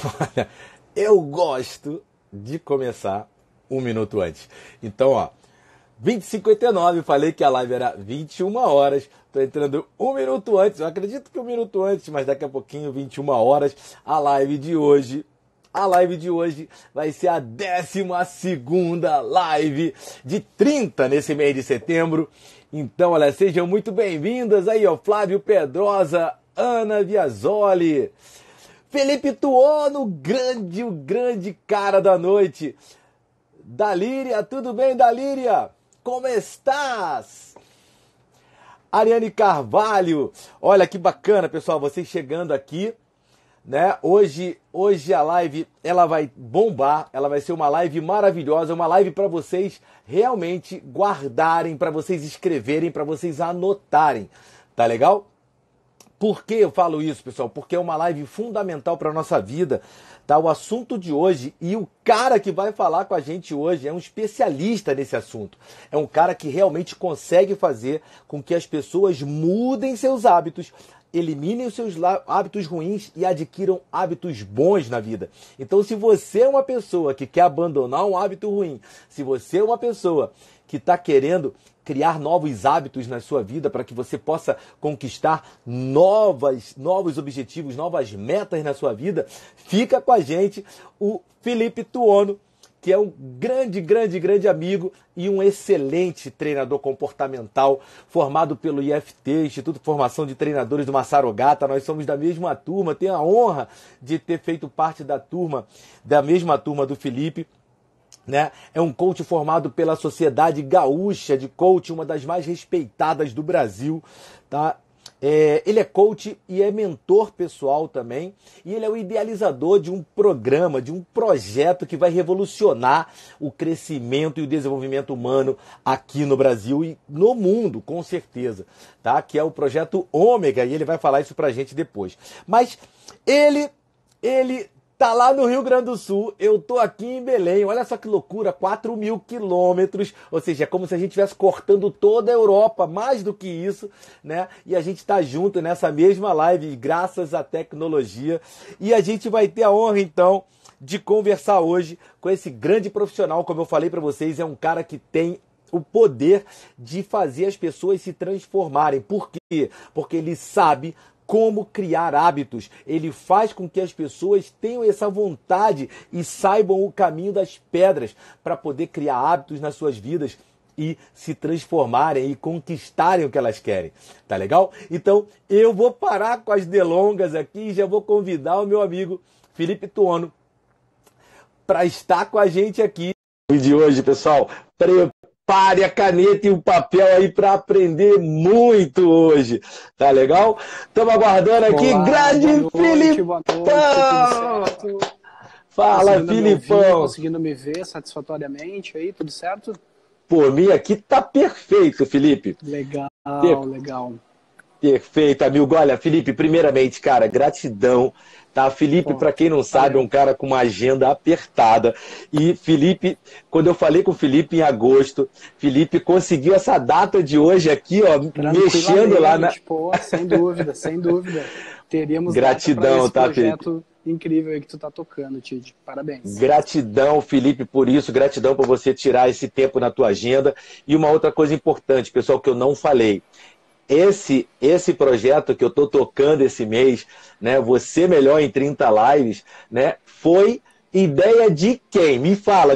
Olha, eu gosto de começar um minuto antes. Então, ó, 20h59, falei que a live era 21 horas. Tô entrando um minuto antes. Eu acredito que um minuto antes, mas daqui a pouquinho, 21 horas, a live de hoje. A live de hoje vai ser a 12ª live de 30 nesse mês de setembro. Então, olha, sejam muito bem-vindas aí, ó, Flávio Pedrosa, Ana Viazoli, Felipe Tuono, o grande cara da noite. Dalíria, tudo bem, Dalíria? Como estás? Ariane Carvalho, olha que bacana, pessoal, vocês chegando aqui, né? Hoje a live ela vai bombar, ela vai ser uma live maravilhosa, uma live para vocês realmente guardarem, para vocês escreverem, para vocês anotarem, tá legal? Por que eu falo isso, pessoal? Porque é uma live fundamental para a nossa vida, tá? O assunto de hoje e o cara que vai falar com a gente hoje é um especialista nesse assunto. É um cara que realmente consegue fazer com que as pessoas mudem seus hábitos, eliminem os seus hábitos ruins e adquiram hábitos bons na vida. Então, se você é uma pessoa que quer abandonar um hábito ruim, se você é uma pessoa que está querendo criar novos hábitos na sua vida para que você possa conquistar novos objetivos, novas metas na sua vida, fica com a gente o Felipe Tuono, que é um grande amigo e um excelente treinador comportamental, formado pelo IFT, Instituto de Formação de Treinadores do Massarogata. Nós somos da mesma turma, tenho a honra de ter feito parte da mesma turma do Felipe. Né? É um coach formado pela Sociedade Gaúcha de Coaching, uma das mais respeitadas do Brasil, tá? Ele é coach e é mentor pessoal também, e ele é o idealizador de um programa, de um projeto que vai revolucionar o crescimento e o desenvolvimento humano aqui no Brasil e no mundo, com certeza, tá? Que é o projeto Ômega, e ele vai falar isso pra gente depois. Mas ele tá lá no Rio Grande do Sul, eu tô aqui em Belém, olha só que loucura, 4.000 quilômetros, ou seja, é como se a gente estivesse cortando toda a Europa, mais do que isso, né? E a gente tá junto nessa mesma live, graças à tecnologia, e a gente vai ter a honra, então, de conversar hoje com esse grande profissional, como eu falei para vocês, é um cara que tem o poder de fazer as pessoas se transformarem. Por quê? Porque ele sabe como criar hábitos. Ele faz com que as pessoas tenham essa vontade e saibam o caminho das pedras para poder criar hábitos nas suas vidas e se transformarem e conquistarem o que elas querem. Tá legal? Então, eu vou parar com as delongas aqui e já vou convidar o meu amigo Felipe Tuono para estar com a gente aqui. No vídeo de hoje, pessoal, prepare a caneta e o papel aí para aprender muito hoje, tá legal? Estamos aguardando aqui, Olá, grande Filipão! boa noite, tudo certo? Fala, Conseguindo me ouvir, Filipão! conseguindo me ver satisfatoriamente aí, tudo certo? Por mim aqui tá perfeito, Felipe. Legal, legal. Perfeito, amigo. Olha, Felipe, primeiramente, cara, gratidão, tá? Felipe, Pô, para quem não sabe, é um cara com uma agenda apertada. E Felipe, quando eu falei com o Felipe em agosto, Felipe conseguiu essa data de hoje aqui, ó, mexendo lá na... Pô, sem dúvida, sem dúvida. Teríamos Gratidão, data para tá, esse Felipe? projeto incrível aí que tu tá tocando, Tid. Parabéns. Gratidão, Felipe, por isso. Gratidão por você tirar esse tempo na tua agenda. E uma outra coisa importante, pessoal, que eu não falei. Esse projeto que eu estou tocando esse mês, né, Você Melhor em 30 Lives, né, foi ideia de quem? Me fala,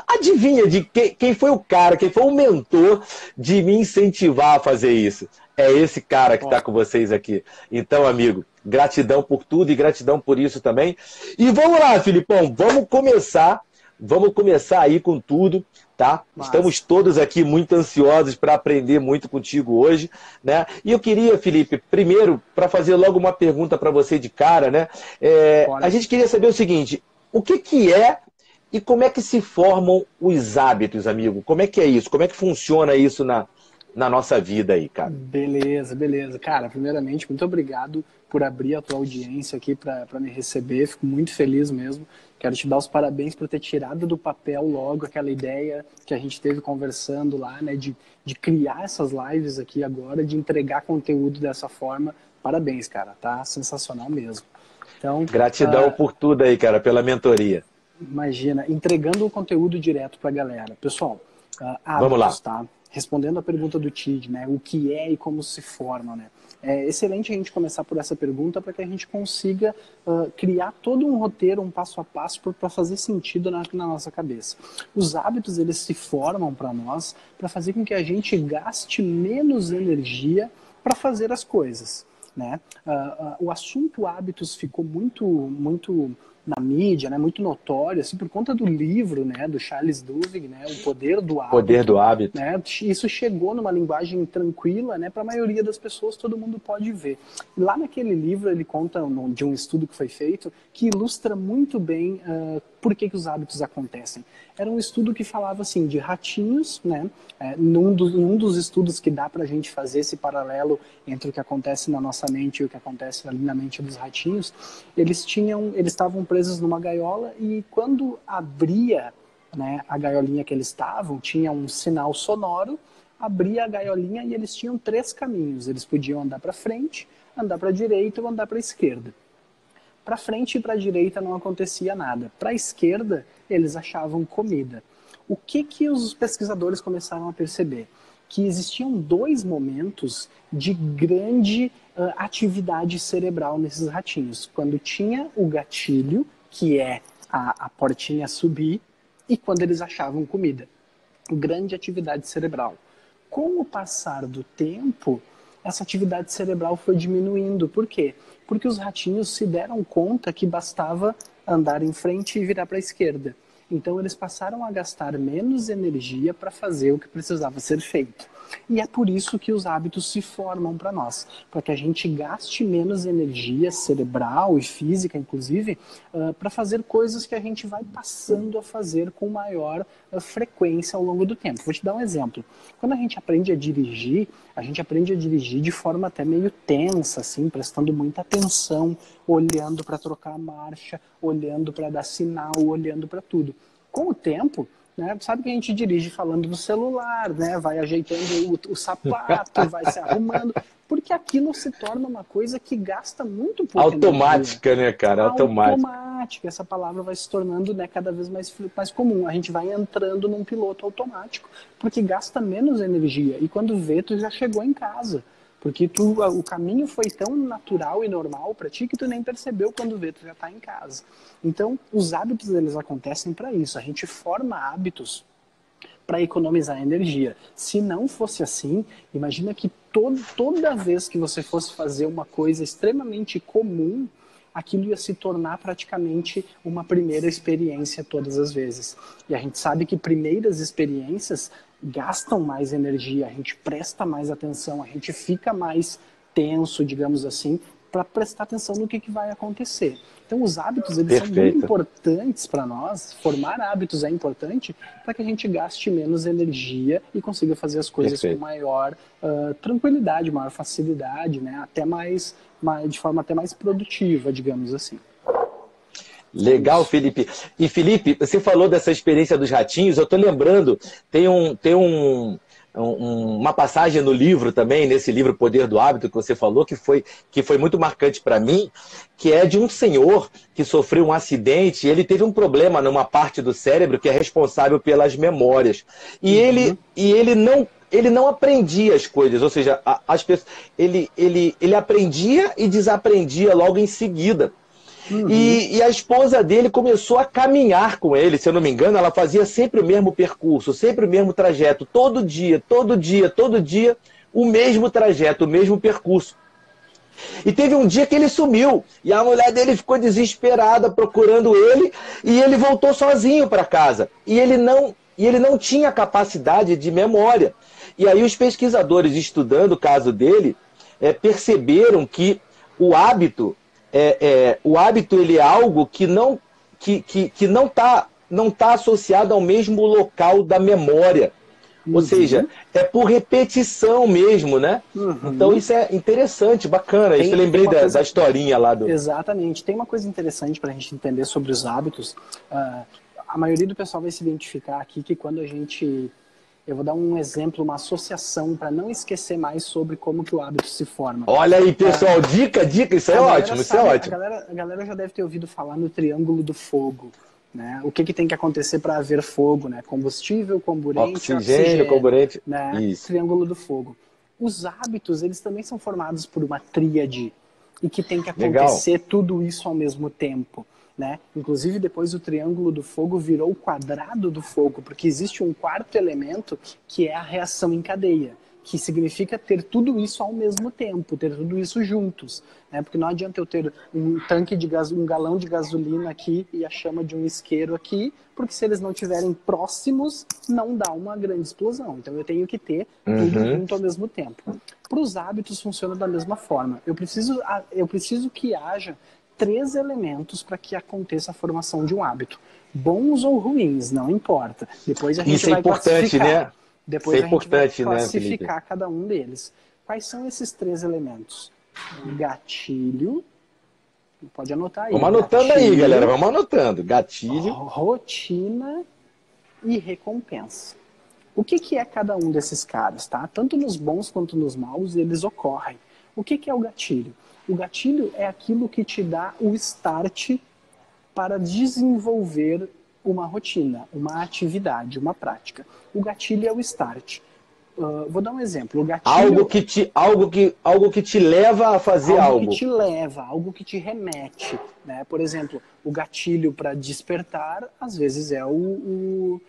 adivinha de quem foi o cara, quem foi o mentor de me incentivar a fazer isso? É esse cara que está com vocês aqui. Então, amigo, gratidão por tudo e gratidão por isso também. E vamos lá, Filipão, vamos começar aí com tudo, tá? Mas... Estamos todos aqui muito ansiosos para aprender muito contigo hoje, né? E eu queria, Felipe, primeiro, para fazer logo uma pergunta para você de cara, né? A gente queria saber o seguinte, o que é e como é que se formam os hábitos, amigo? Como é que é isso? Como é que funciona isso na nossa vida aí, cara? Beleza, beleza. Cara, primeiramente, muito obrigado por abrir a tua audiência aqui para me receber. Fico muito feliz mesmo. Quero te dar os parabéns por ter tirado do papel logo aquela ideia que a gente teve conversando lá, né? De criar essas lives aqui agora, de entregar conteúdo dessa forma. parabéns, cara, tá sensacional mesmo. Então, Gratidão por tudo aí, cara, pela mentoria. imagina, entregando o conteúdo direto para a galera. Pessoal, Vamos lá. hábitos, tá? Respondendo a pergunta do Tid, né? O que é e como se forma, né? É excelente a gente começar por essa pergunta para que a gente consiga criar todo um roteiro, um passo a passo para fazer sentido na nossa cabeça. Os hábitos, eles se formam para nós para fazer com que a gente gaste menos energia para fazer as coisas, né? O assunto hábitos ficou muito na mídia, né, muito notório, assim, por conta do livro, né, do Charles Duhigg, né, O Poder do Hábito. Poder do Hábito. Né, isso chegou numa linguagem tranquila, né, para a maioria das pessoas, todo mundo pode ver. E lá naquele livro ele conta de um estudo que foi feito que ilustra muito bem por que os hábitos acontecem. Era um estudo que falava assim de ratinhos, né, num dos estudos que dá para a gente fazer esse paralelo entre o que acontece na nossa mente e o que acontece ali na mente dos ratinhos, eles estavam presos numa gaiola e quando abria, né, a gaiolinha que eles estavam, tinha um sinal sonoro, abria a gaiolinha e eles tinham 3 caminhos. Eles podiam andar para frente, andar para a direita ou andar para a esquerda. Para frente e para a direita não acontecia nada. Para a esquerda, eles achavam comida. O que os pesquisadores começaram a perceber? Que existiam 2 momentos de grande atividade cerebral nesses ratinhos. Quando tinha o gatilho, que é a portinha subir, e quando eles achavam comida. Grande atividade cerebral. Com o passar do tempo, essa atividade cerebral foi diminuindo. Por quê? Porque os ratinhos se deram conta que bastava andar em frente e virar para a esquerda. Então eles passaram a gastar menos energia para fazer o que precisava ser feito. E é por isso que os hábitos se formam para nós, para que a gente gaste menos energia cerebral e física, inclusive, para fazer coisas que a gente vai passando a fazer com maior frequência ao longo do tempo. Vou te dar um exemplo. Quando a gente aprende a dirigir de forma até meio tensa, assim, prestando muita atenção, olhando para trocar a marcha, olhando para dar sinal, olhando para tudo. Com o tempo, né, sabe que a gente dirige falando no celular, né, vai ajeitando o sapato, vai se arrumando, porque aquilo se torna uma coisa que gasta muito pouco automática, energia. né, cara? Automática. Essa palavra vai se tornando, né, cada vez mais comum. A gente vai entrando num piloto automático, porque gasta menos energia. E quando vê, tu já chegou em casa. Porque o caminho foi tão natural e normal para ti que tu nem percebeu quando vê, tu já está em casa. Então, os hábitos, eles acontecem para isso. A gente forma hábitos para economizar energia. Se não fosse assim, imagina que toda vez que você fosse fazer uma coisa extremamente comum, aquilo ia se tornar praticamente uma primeira experiência todas as vezes. E a gente sabe que primeiras experiências gastam mais energia, a gente presta mais atenção, a gente fica mais tenso, digamos assim, para prestar atenção no que vai acontecer. Então os hábitos, eles são muito importantes para nós. Formar hábitos é importante para que a gente gaste menos energia e consiga fazer as coisas com maior tranquilidade, maior facilidade, né? Até de forma até mais produtiva, digamos assim. Legal, Felipe. E Felipe, você falou dessa experiência dos ratinhos, eu estou lembrando, tem uma passagem no livro também, nesse livro Poder do Hábito que você falou, que foi muito marcante para mim, que é de um senhor que sofreu um acidente e ele teve um problema numa parte do cérebro que é responsável pelas memórias. E ele não aprendia as coisas, ou seja, as pessoas, ele aprendia e desaprendia logo em seguida. E a esposa dele começou a caminhar com ele, se eu não me engano, ela fazia sempre o mesmo percurso, sempre o mesmo trajeto, todo dia, o mesmo trajeto, o mesmo percurso. E teve um dia que ele sumiu, e a mulher dele ficou desesperada procurando ele, e ele voltou sozinho para casa. E ele não tinha capacidade de memória. E aí os pesquisadores, estudando o caso dele, perceberam que o hábito ele é algo que não tá associado ao mesmo local da memória. Ou seja, é por repetição mesmo, né? Então isso é interessante, bacana. Eu lembrei da historinha lá do... Exatamente. Tem uma coisa interessante para a gente entender sobre os hábitos. A maioria do pessoal vai se identificar aqui que quando a gente Eu vou dar um exemplo, uma associação, para não esquecer mais sobre como que o hábito se forma. Olha aí, pessoal, dica, isso é ótimo, isso é ótimo. A galera já deve ter ouvido falar no triângulo do fogo. Né? O que tem que acontecer para haver fogo? Né? Combustível, comburente, oxigênio, comburente. Né? Isso. Triângulo do fogo. Os hábitos, eles também são formados por uma tríade e que tem que acontecer tudo isso ao mesmo tempo. Né? Inclusive, depois o triângulo do fogo virou o quadrado do fogo, porque existe um quarto elemento que é a reação em cadeia, que significa ter tudo isso ao mesmo tempo, ter tudo isso juntos. Né? Porque não adianta eu ter um tanque de um galão de gasolina aqui e a chama de um isqueiro aqui, porque se eles não estiverem próximos, não dá uma grande explosão. Então eu tenho que ter tudo junto ao mesmo tempo. Para os hábitos funciona da mesma forma. Eu preciso que haja 3 elementos para que aconteça a formação de um hábito. Bons ou ruins, não importa. Depois a gente Isso é vai importante, classificar. né? Depois Isso é a gente vai importante, né, classificar cada um deles. Quais são esses 3 elementos? Gatilho. Pode anotar aí. Vamos anotando gatilho, aí, galera. Vamos anotando. Gatilho. Rotina e recompensa. O que é cada um desses caras, tá? Tanto nos bons quanto nos maus, eles ocorrem. O que é o gatilho? O gatilho é aquilo que te dá o start para desenvolver uma rotina, uma atividade, uma prática. O gatilho é o start. Vou dar um exemplo. O gatilho, algo que te leva a fazer algo. Algo que te leva, algo que te remete. Né? Por exemplo, o gatilho para despertar, às vezes, é o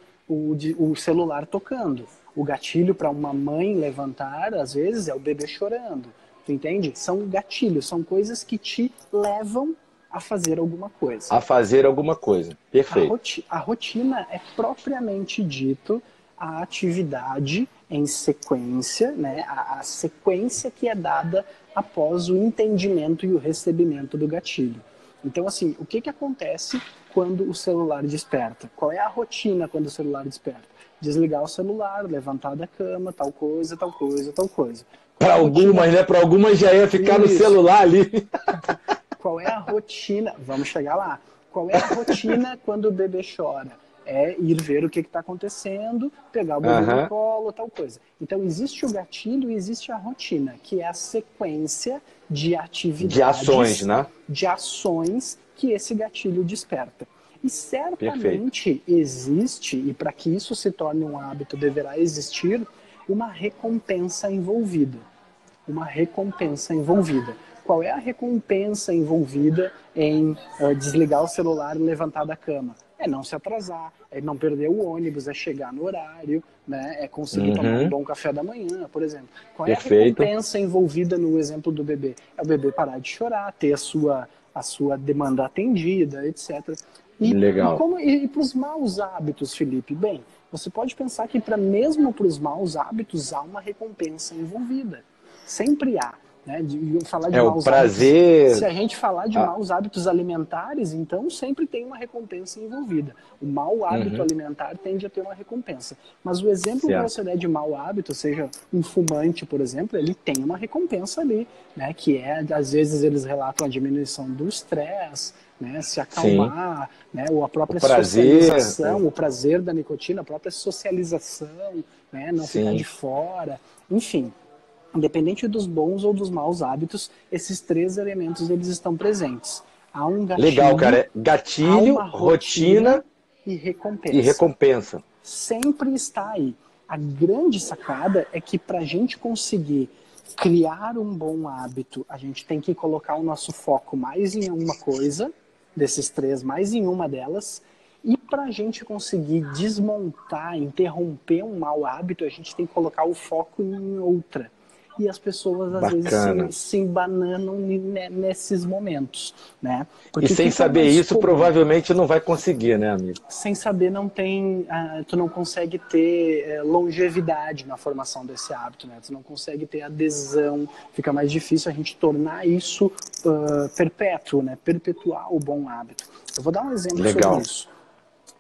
celular tocando. O gatilho para uma mãe levantar, às vezes, é o bebê chorando. Tu entende? São gatilhos, são coisas que te levam a fazer alguma coisa. A fazer alguma coisa. Perfeito. A rotina é propriamente dito a atividade em sequência, né? A sequência que é dada após o entendimento e o recebimento do gatilho. Então, assim, o que acontece quando o celular desperta? Qual é a rotina quando o celular desperta? Desligar o celular, levantar da cama, tal coisa, tal coisa, tal coisa. Para algumas, né? Para algumas já ia ficar no celular ali. Qual é a rotina? Vamos chegar lá. Qual é a rotina quando o bebê chora? É ir ver o que está acontecendo, pegar o bebê no colo, tal coisa. Então, existe o gatilho e existe a rotina, que é a sequência de atividades, de ações, né? De ações que esse gatilho desperta. E certamente existe, e para que isso se torne um hábito, deverá existir uma recompensa envolvida. Uma recompensa envolvida. Qual é a recompensa envolvida em desligar o celular e levantar da cama? É não se atrasar, é não perder o ônibus, é chegar no horário, né? É conseguir tomar um bom café da manhã, por exemplo. Qual é a recompensa envolvida no exemplo do bebê? É o bebê parar de chorar, ter a sua demanda atendida, etc. Legal. E para os maus hábitos, Felipe? Bem, você pode pensar que mesmo para os maus hábitos há uma recompensa envolvida. Sempre há. Né? Falar de maus prazer. Hábitos, se a gente falar de maus hábitos alimentares, então sempre tem uma recompensa envolvida. O mau hábito alimentar tende a ter uma recompensa. Mas o exemplo que você der de mau hábito, seja um fumante, por exemplo, ele tem uma recompensa ali, né? Que é, às vezes eles relatam a diminuição do estresse, né? Se acalmar, né? Ou a própria socialização, o prazer da nicotina, a própria socialização, né? Não ficar de fora, enfim. Independente dos bons ou dos maus hábitos, esses 3 elementos eles estão presentes. Há um gatilho. Legal, cara. Gatilho, rotina e recompensa. E recompensa. Sempre está aí. A grande sacada é que para a gente conseguir criar um bom hábito, a gente tem que colocar o nosso foco mais em uma coisa, desses 3, mais em uma delas. E para a gente conseguir desmontar, interromper um mau hábito, a gente tem que colocar o foco em outra. E as pessoas, às vezes, se embananam nesses momentos, né? Porque e sem saber isso, provavelmente não vai conseguir, né, amigo? Sem saber, tu não consegue ter longevidade na formação desse hábito, né? Tu não consegue ter adesão, fica mais difícil a gente tornar isso perpétuo, né? Perpetuar o bom hábito. Eu vou dar um exemplo sobre isso.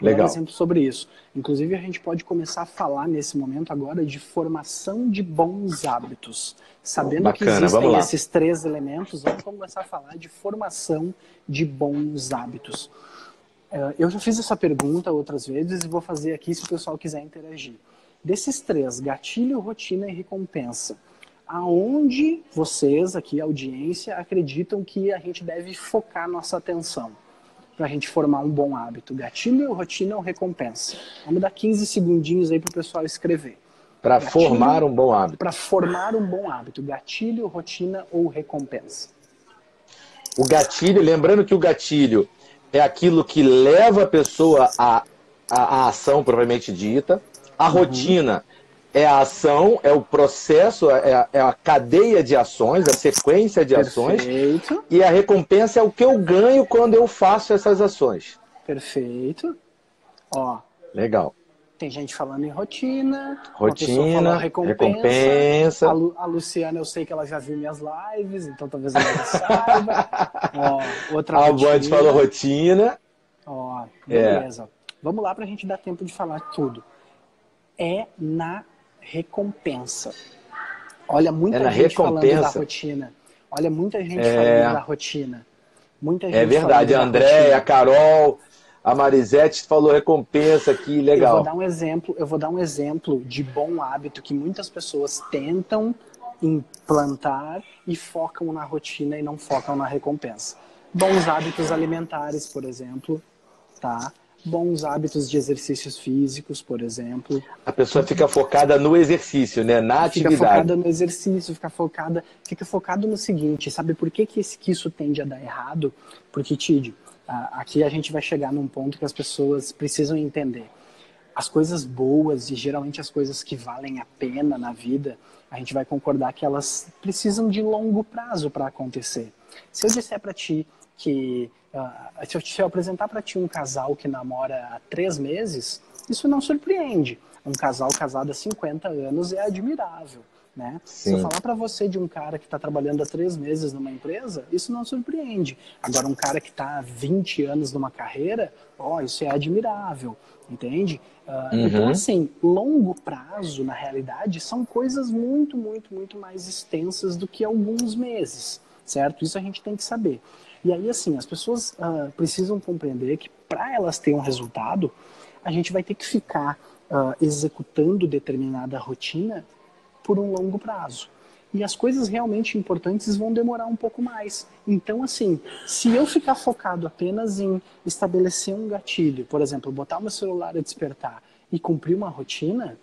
Legal. Um exemplo sobre isso. Inclusive, a gente pode começar a falar nesse momento agora de formação de bons hábitos. Sabendo que existem esses 3 elementos, vamos começar a falar de formação de bons hábitos. Eu já fiz essa pergunta outras vezes e vou fazer aqui se o pessoal quiser interagir. Desses três, gatilho, rotina e recompensa, aonde vocês aqui, a audiência, acreditam que a gente deve focar nossa atenção para a gente formar um bom hábito? Gatilho, rotina ou recompensa? Vamos dar 15 segundinhos aí para o pessoal escrever. Para formar um bom hábito. Para formar um bom hábito. Gatilho, rotina ou recompensa? O gatilho, lembrando que o gatilho é aquilo que leva a pessoa à ação propriamente dita. A rotina é a ação, é o processo, é a cadeia de ações, a sequência de ações. Perfeito. E a recompensa é o que eu ganho quando eu faço essas ações. Perfeito. Ó. Legal. Tem gente falando em rotina. Rotina, recompensa. A Luciana, eu sei que ela já viu minhas lives, então talvez ela já saiba. Ó, outra rotina. A Bond falou rotina. Ó, beleza. Vamos lá pra gente dar tempo de falar tudo. É na recompensa. Olha, muita gente falando da rotina. Olha, muita gente falando da rotina. Muita gente verdade, a Andréia, a Carol, a Marisete falou recompensa aqui, legal. Eu vou dar um exemplo de bom hábito que muitas pessoas tentam implantar e focam na rotina e não focam na recompensa. Bons hábitos alimentares, por exemplo, tá? Bons hábitos de exercícios físicos, por exemplo. A pessoa fica focada no exercício, né? Na atividade. Fica focada no exercício, fica focado no seguinte, sabe por que isso tende a dar errado? Porque, Tid, aqui a gente vai chegar num ponto que as pessoas precisam entender. As coisas boas e geralmente as coisas que valem a pena na vida, a gente vai concordar que elas precisam de longo prazo para acontecer. Se eu disser para ti que... se eu apresentar para ti um casal que namora há 3 meses, isso não surpreende. Um casal casado há 50 anos é admirável, né? Se eu falar para você de um cara que está trabalhando há 3 meses numa empresa, isso não surpreende. Agora, um cara que está há 20 anos numa carreira, isso é admirável, entende? Então, assim, longo prazo, na realidade, são coisas muito, muito, muito mais extensas do que alguns meses, certo? Isso a gente tem que saber. E aí, assim, as pessoas precisam compreender que para elas terem um resultado, a gente vai ter que ficar executando determinada rotina por um longo prazo. E as coisas realmente importantes vão demorar um pouco mais. Então, assim, se eu ficar focado apenas em estabelecer um gatilho, por exemplo, botar o meu celular a despertar e cumprir uma rotina,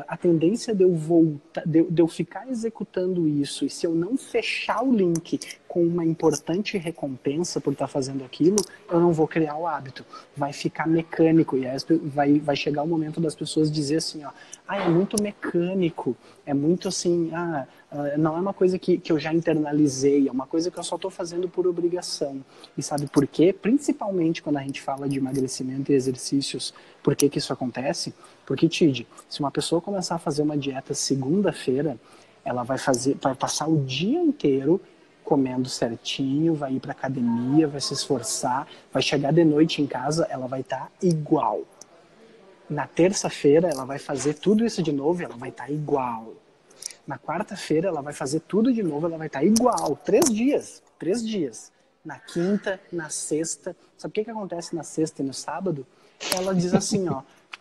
a tendência de eu ficar executando isso, e se eu não fechar o link com uma importante recompensa por estar fazendo aquilo, eu não vou criar o hábito. Vai ficar mecânico, e aí vai chegar o momento das pessoas dizer assim, é muito mecânico, é muito assim, não é uma coisa que eu já internalizei, é uma coisa que eu só estou fazendo por obrigação. E sabe por quê? Principalmente quando a gente fala de emagrecimento e exercícios, por que isso acontece? Porque, Tid, se uma pessoa começar a fazer uma dieta segunda-feira, ela vai passar o dia inteiro comendo certinho, vai ir para academia, vai se esforçar, vai chegar de noite em casa, ela vai estar igual. Na terça-feira, ela vai fazer tudo isso de novo e ela vai estar igual. Na quarta-feira, ela vai fazer tudo de novo, ela vai estar igual. 3 dias. 3 dias. Na quinta, na sexta. Sabe o que acontece na sexta e no sábado? Ela diz assim,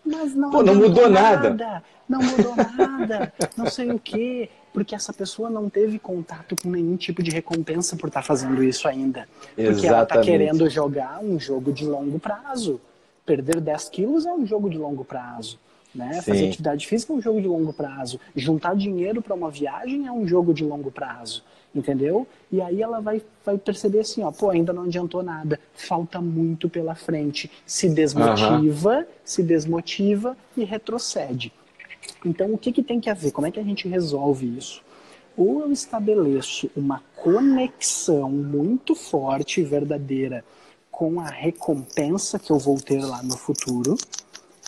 mas não mudou nada. Não mudou nada, não sei o quê. Porque essa pessoa não teve contato com nenhum tipo de recompensa por estar fazendo isso ainda. Porque ela está querendo jogar um jogo de longo prazo. Perder 10 quilos é um jogo de longo prazo. Né? Fazer atividade física é um jogo de longo prazo. Juntar dinheiro para uma viagem é um jogo de longo prazo. Entendeu? E aí ela vai perceber assim, ainda não adiantou nada. Falta muito pela frente. Se desmotiva e retrocede. Então, o que tem que haver? Como é que a gente resolve isso? Ou eu estabeleço uma conexão muito forte e verdadeira com a recompensa que eu vou ter lá no futuro,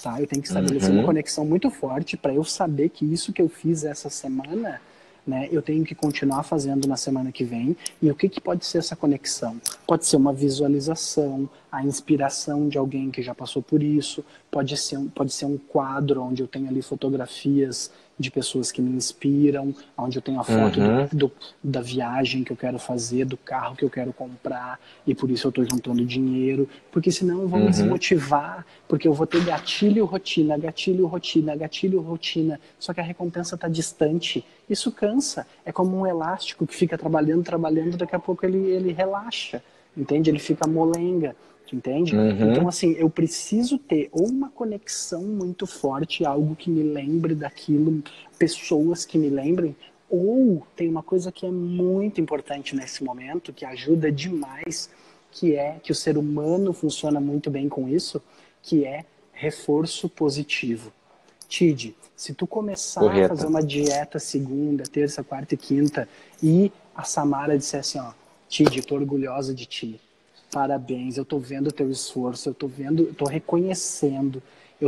tá? Eu tenho que estabelecer uma conexão muito forte para eu saber que isso que eu fiz essa semana, né, eu tenho que continuar fazendo na semana que vem. E o que pode ser essa conexão? Pode ser uma visualização, a inspiração de alguém que já passou por isso, pode ser um quadro onde eu tenho ali fotografias de pessoas que me inspiram, onde eu tenho a foto da viagem que eu quero fazer, do carro que eu quero comprar, e por isso eu estou juntando dinheiro, porque senão eu vou me desmotivar, porque eu vou ter gatilho, rotina, gatilho, rotina, gatilho, rotina, só que a recompensa está distante. Isso cansa, é como um elástico que fica trabalhando, trabalhando, daqui a pouco ele relaxa, entende? Ele fica molenga. Entende? Então, assim, eu preciso ter ou uma conexão muito forte, algo que me lembre daquilo, pessoas que me lembrem, ou tem uma coisa que é muito importante nesse momento, que ajuda demais, que é que o ser humano funciona muito bem com isso, que é reforço positivo. Tid, se tu começar a fazer uma dieta segunda, terça, quarta e quinta, e a Samara disser assim, ó, Tid, tô orgulhosa de ti. Parabéns, eu tô vendo o teu esforço, eu tô reconhecendo,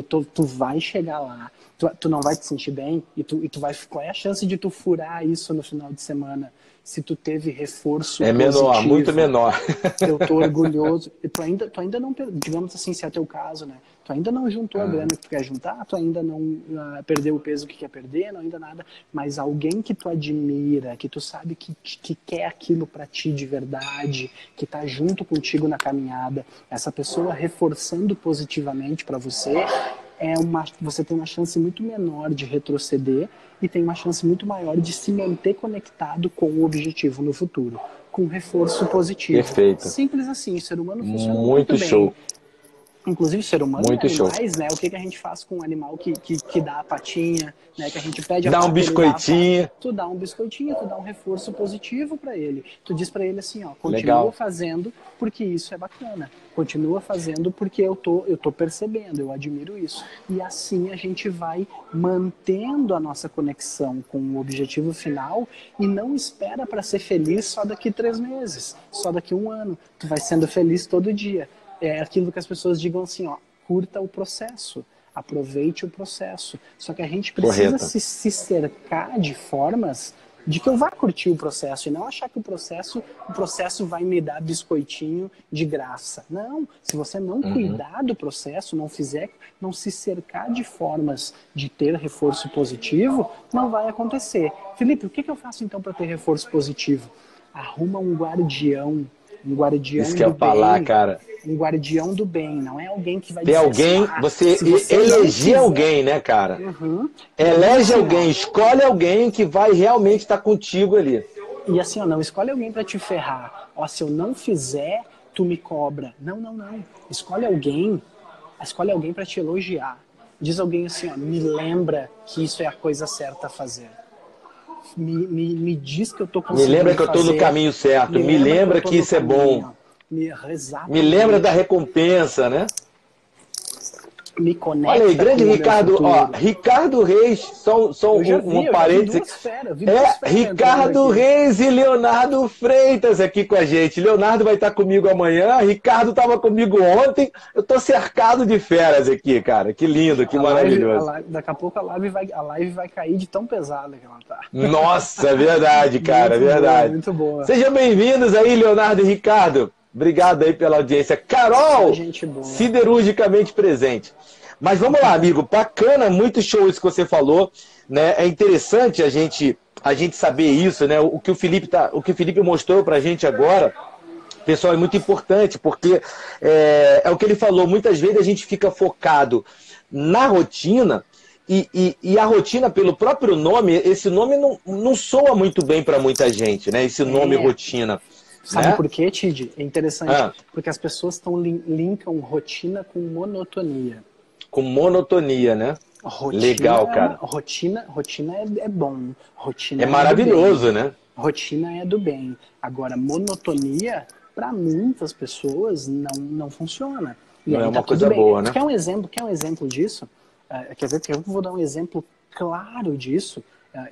tu vai chegar lá, tu não vai te sentir bem e tu vai, qual é a chance de tu furar isso no final de semana? Se tu teve reforço positivo. Menor, muito menor. Eu tô orgulhoso. E tu ainda não, digamos assim, se é teu caso, né? Tu ainda não juntou a grana que tu quer juntar, tu ainda não perdeu o peso que quer perder, não ainda nada, mas alguém que tu admira, que tu sabe que quer aquilo pra ti de verdade, que tá junto contigo na caminhada, essa pessoa reforçando positivamente pra você, você tem uma chance muito menor de retroceder e tem uma chance muito maior de se manter conectado com o objetivo no futuro, com reforço positivo. Perfeito. Simples assim, o ser humano funciona muito muito show. bem. Inclusive, ser humano muito e animais, né? O que a gente faz com um animal que dá a patinha, né? Que a gente pede a dá pata, um biscoitinho. tu dá um biscoitinho, tu dá um reforço positivo para ele. Tu diz para ele assim, ó, continua Legal. fazendo porque isso é bacana. Continua fazendo porque eu tô percebendo, eu admiro isso. E assim a gente vai mantendo a nossa conexão com o objetivo final e não espera para ser feliz só daqui 3 meses, só daqui 1 ano. Tu vai sendo feliz todo dia. É aquilo que as pessoas digam assim, ó, curta o processo, aproveite o processo. Só que a gente precisa se cercar de formas de que eu vá curtir o processo e não achar que o processo vai me dar biscoitinho de graça. Não, se você não cuidar do processo, não se cercar de formas de ter reforço positivo, não vai acontecer. Felipe, o que eu faço então para ter reforço positivo? Arruma um guardião Isso que eu ia falar, cara. Um guardião do bem, não é alguém que vai ter dizer alguém, assim, você eleger alguém, né, cara? Elege alguém, escolhe alguém que vai realmente estar contigo ali. E assim, ó, não escolhe alguém para te ferrar. Ó, se eu não fizer, tu me cobra. Não. Escolhe alguém para te elogiar. Diz alguém assim, ó, me lembra que isso é a coisa certa a fazer. Me diz que eu tô conseguindo me lembra que eu tô no caminho certo. Me lembra que isso é bom. Me lembra da recompensa, né? Me conecta. Olha aí, grande Ricardo, ó, Ricardo Reis, só um parênteses. Ricardo Reis e Leonardo Freitas aqui com a gente. Leonardo vai estar comigo amanhã, Ricardo estava comigo ontem. Eu tô cercado de feras aqui, cara. Que lindo, que maravilhoso. Daqui a pouco a live vai cair de tão pesada que ela tá. Nossa, é verdade, cara, é verdade. Muito boa. Sejam bem-vindos aí, Leonardo e Ricardo. Obrigado aí pela audiência. Carol, siderurgicamente presente. Mas vamos lá, amigo. Bacana, muito show isso que você falou, né? É interessante a gente saber isso, né? O que o Felipe mostrou pra gente agora, pessoal, é muito importante, porque é o que ele falou. Muitas vezes a gente fica focado na rotina e a rotina, pelo próprio nome, esse nome não soa muito bem para muita gente, né? Esse nome rotina. Sabe por quê, Tid? É interessante, porque as pessoas linkam rotina com monotonia. Com monotonia, né? Legal, cara. Rotina é bom. Rotina é maravilhoso, né? Rotina é do bem. Agora, monotonia, para muitas pessoas, não funciona. E não aí é uma coisa boa, né? Quer um exemplo disso? Quer ver que eu vou dar um exemplo claro disso?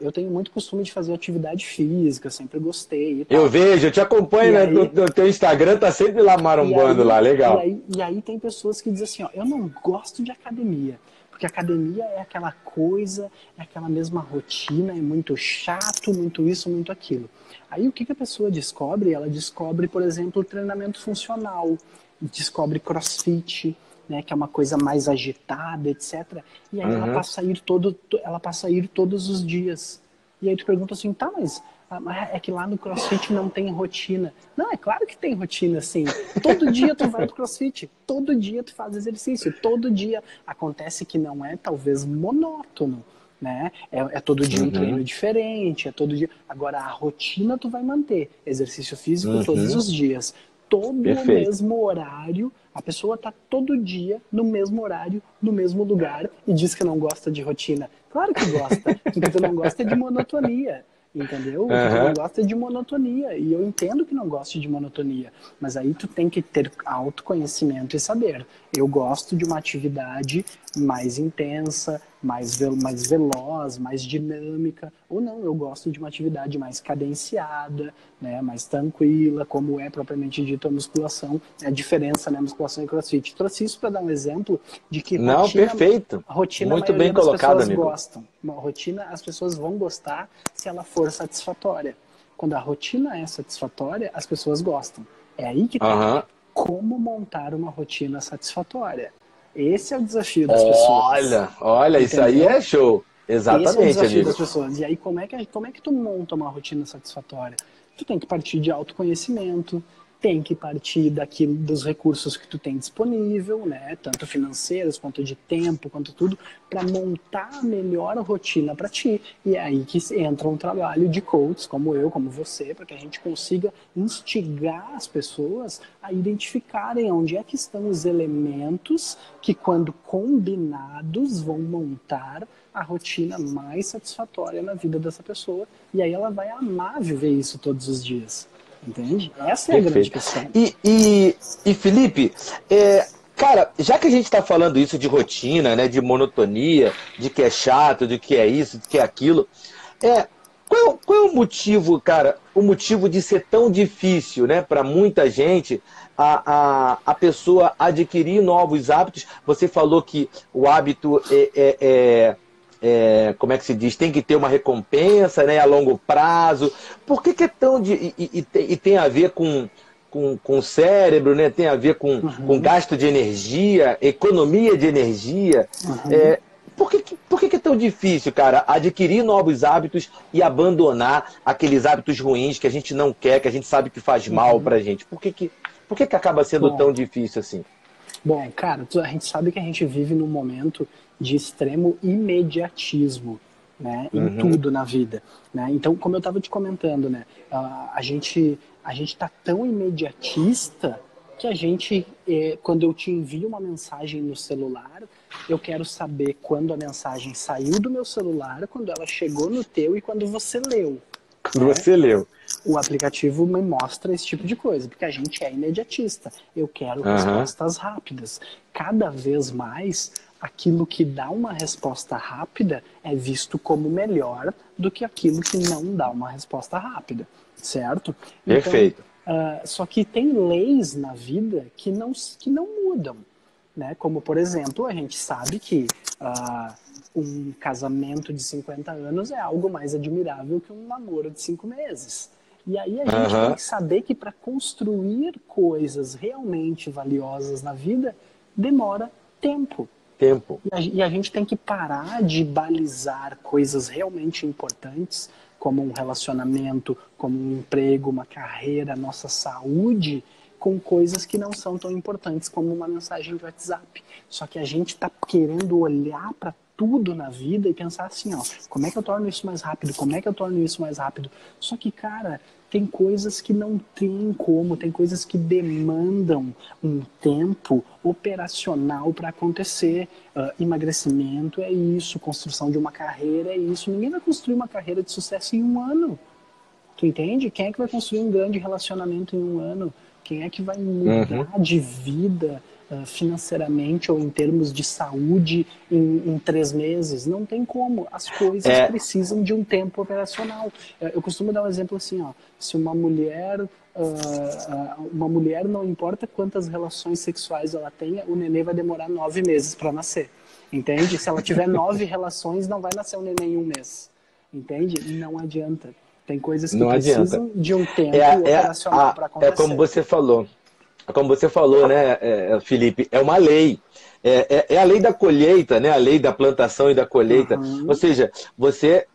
Eu tenho muito costume de fazer atividade física, sempre gostei e tal. Eu vejo, eu te acompanho no teu Instagram, tá sempre lá marombando lá, legal. E aí tem pessoas que dizem assim, ó, eu não gosto de academia, porque academia é aquela coisa, é aquela mesma rotina, é muito chato, muito isso, muito aquilo. Aí o que a pessoa descobre? Ela descobre, por exemplo, treinamento funcional, descobre crossfit, né, que é uma coisa mais agitada, etc. E aí ela passa a ir todos os dias. E aí tu pergunta assim, tá, mas é que lá no CrossFit não tem rotina. Não, é claro que tem rotina, sim. Todo dia tu vai pro CrossFit, todo dia tu faz exercício, todo dia. Acontece que não é, talvez, monótono, né? É todo dia um treino diferente, é todo dia... Agora, a rotina tu vai manter. Exercício físico todos os dias. Todo o mesmo horário, a pessoa tá todo dia no mesmo horário, no mesmo lugar e diz que não gosta de rotina. Claro que gosta, porque tu não gosta de monotonia, entendeu? O que tu não gosta é de monotonia, e eu entendo que não goste de monotonia, mas aí tu tem que ter autoconhecimento e saber, eu gosto de uma atividade mais intensa, mais veloz, mais dinâmica, ou não, eu gosto de uma atividade mais cadenciada, né, mais tranquila, como é propriamente dito a musculação, a diferença, né, musculação e CrossFit. Trouxe isso para dar um exemplo de que Não, perfeito. a rotina Muito a maioria bem das colocado, pessoas amigo. gostam. Uma rotina as pessoas vão gostar se ela for satisfatória. Quando a rotina é satisfatória, as pessoas gostam. É aí que tá. Como montar uma rotina satisfatória? Esse é o desafio das pessoas. Olha, isso aí Entendeu? é show. Esse é o Exatamente, desafio amigo. das pessoas. E aí, como é que tu monta uma rotina satisfatória? Tu tem que partir de autoconhecimento, tem que partir daquilo, dos recursos que tu tem disponível, né? Tanto financeiros, quanto de tempo, quanto tudo, para montar a melhor rotina para ti. E é aí que entra um trabalho de coaches, como eu, como você, para que a gente consiga instigar as pessoas a identificarem onde é que estão os elementos que, quando combinados, vão montar a rotina mais satisfatória na vida dessa pessoa, e aí ela vai amar viver isso todos os dias, entende? Essa é a grande questão. E Felipe, cara, já que a gente está falando isso de rotina, né, de monotonia, de que é chato, de que é isso, de que é aquilo, qual é o motivo, cara, o motivo de ser tão difícil, né, para muita gente a pessoa adquirir novos hábitos? Você falou que o hábito como é que se diz, tem que ter uma recompensa, né, a longo prazo. Por que é tão... E tem a ver com o cérebro, né? Tem a ver com gasto de energia, economia de energia. Por que é tão difícil, cara, adquirir novos hábitos e abandonar aqueles hábitos ruins que a gente não quer, que a gente sabe que faz mal pra gente? Por que acaba sendo tão difícil assim? Bom, cara, a gente sabe que a gente vive num momento de extremo imediatismo, né, em tudo na vida, né? Então, como eu estava te comentando, né, a gente tá tão imediatista que a gente, quando eu te envio uma mensagem no celular, eu quero saber quando a mensagem saiu do meu celular, quando ela chegou no teu e quando você leu. Quando você leu. O aplicativo me mostra esse tipo de coisa, porque a gente é imediatista. Eu quero respostas rápidas. Cada vez mais, aquilo que dá uma resposta rápida é visto como melhor do que aquilo que não dá uma resposta rápida, certo? Perfeito. Então, só que tem leis na vida que não mudam, né? Como, por exemplo, a gente sabe que um casamento de 50 anos é algo mais admirável que um namoro de 5 meses. E aí a gente tem que saber que para construir coisas realmente valiosas na vida, demora tempo. E a gente tem que parar de balizar coisas realmente importantes, como um relacionamento, como um emprego, uma carreira, nossa saúde, com coisas que não são tão importantes como uma mensagem de WhatsApp. Só que a gente está querendo olhar para tudo na vida e pensar assim, ó, como é que eu torno isso mais rápido? Como é que eu torno isso mais rápido? Só que, cara, tem coisas que não tem como, tem coisas que demandam um tempo operacional para acontecer. Emagrecimento é isso, construção de uma carreira é isso. Ninguém vai construir uma carreira de sucesso em um ano. Tu entende? Quem é que vai construir um grande relacionamento em um ano? Quem é que vai mudar de vida financeiramente ou em termos de saúde em 3 meses? Não tem como. As coisas precisam de um tempo operacional. Eu costumo dar um exemplo assim, ó. Se uma mulher não importa quantas relações sexuais ela tenha, o nenê vai demorar 9 meses para nascer. Entende? Se ela tiver 9 relações, não vai nascer um neném em 1 mês. Entende? Não adianta. Tem coisas que precisam de um tempo operacional para acontecer. É como você falou. como você falou, né, Felipe, é uma lei. É a lei da colheita, né? A lei da plantação e da colheita. Ou Uhum. seja, você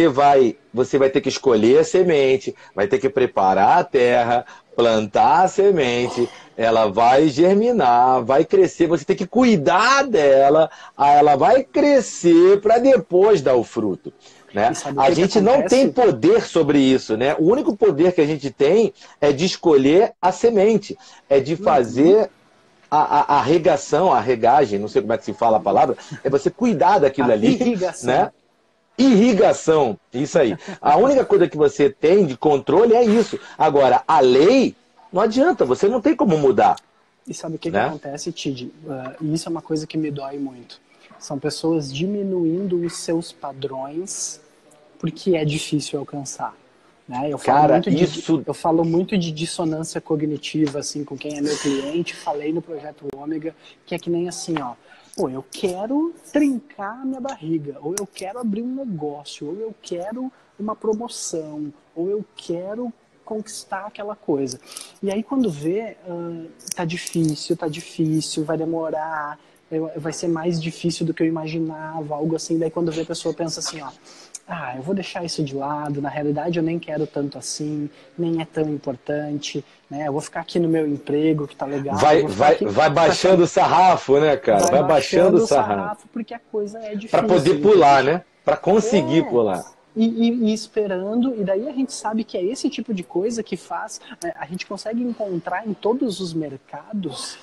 vai ter que escolher a semente, vai ter que preparar a terra, plantar a semente, ela vai germinar, vai crescer, você tem que cuidar dela, aí ela vai crescer para depois dar o fruto. E Né? sabe o A que que gente não tem acontece? poder sobre isso, né? O único poder que a gente tem é de escolher a semente, é de Uhum. fazer a regação, a regagem, não sei como é que se fala a palavra, é você cuidar daquilo A ali, irrigação. né? Irrigação, isso aí. A única coisa que você tem de controle é isso. Agora, a lei, não adianta, você não tem como mudar, E sabe o que que né? acontece, Tid? E isso é uma coisa que me dói muito. São pessoas diminuindo os seus padrões porque é difícil alcançar. Né? Cara, isso. Eu falo muito de dissonância cognitiva assim, com quem é meu cliente, falei no Projeto Ômega, que é que nem assim, ó. Pô, eu quero trincar a minha barriga, ou eu quero abrir um negócio, ou eu quero uma promoção, ou eu quero conquistar aquela coisa. E aí quando vê, tá difícil, vai demorar, vai ser mais difícil do que eu imaginava, algo assim. Daí quando vê a pessoa pensa assim, ó, eu vou deixar isso de lado, na realidade eu nem quero tanto assim, nem é tão importante, né? Eu vou ficar aqui no meu emprego, que tá legal, eu Vai, vou ficar vai, aqui, vai baixando o sarrafo, né, cara? vai Vai baixando o baixando o sarrafo. sarrafo porque a coisa é Para poder difícil, pular, entende? né? Para conseguir É, pular. e esperando, e daí a gente sabe que é esse tipo de coisa que faz, né, a gente consegue encontrar em todos os mercados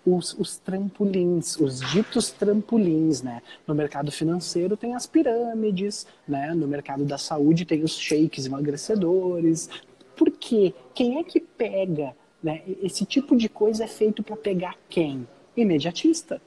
os trampolins, os ditos trampolins, né? No mercado financeiro tem as pirâmides, né? No mercado da saúde tem os shakes emagrecedores. Por quê? Quem é que pega, né? Esse tipo de coisa é feito para pegar quem? Imediatista.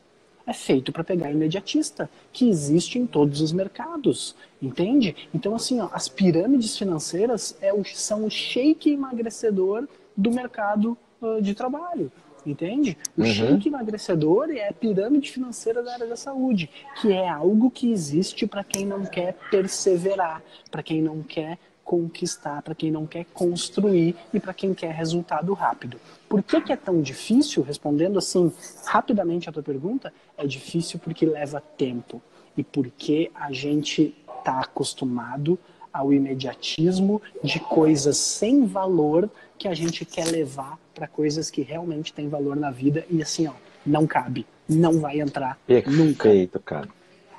É feito para pegar imediatista, que existe em todos os mercados, entende? Então, assim, ó, as pirâmides financeiras são o shake emagrecedor do mercado de trabalho, entende? O Uhum. shake emagrecedor é a pirâmide financeira da área da saúde, que é algo que existe para quem não quer perseverar, para quem não quer conquistar, para quem não quer construir e para quem quer resultado rápido. Por que que é tão difícil? Respondendo assim rapidamente a tua pergunta, é difícil porque leva tempo e porque a gente está acostumado ao imediatismo de coisas sem valor que a gente quer levar para coisas que realmente têm valor na vida e assim, ó, não cabe, não vai entrar nunca, Perfeito, cara.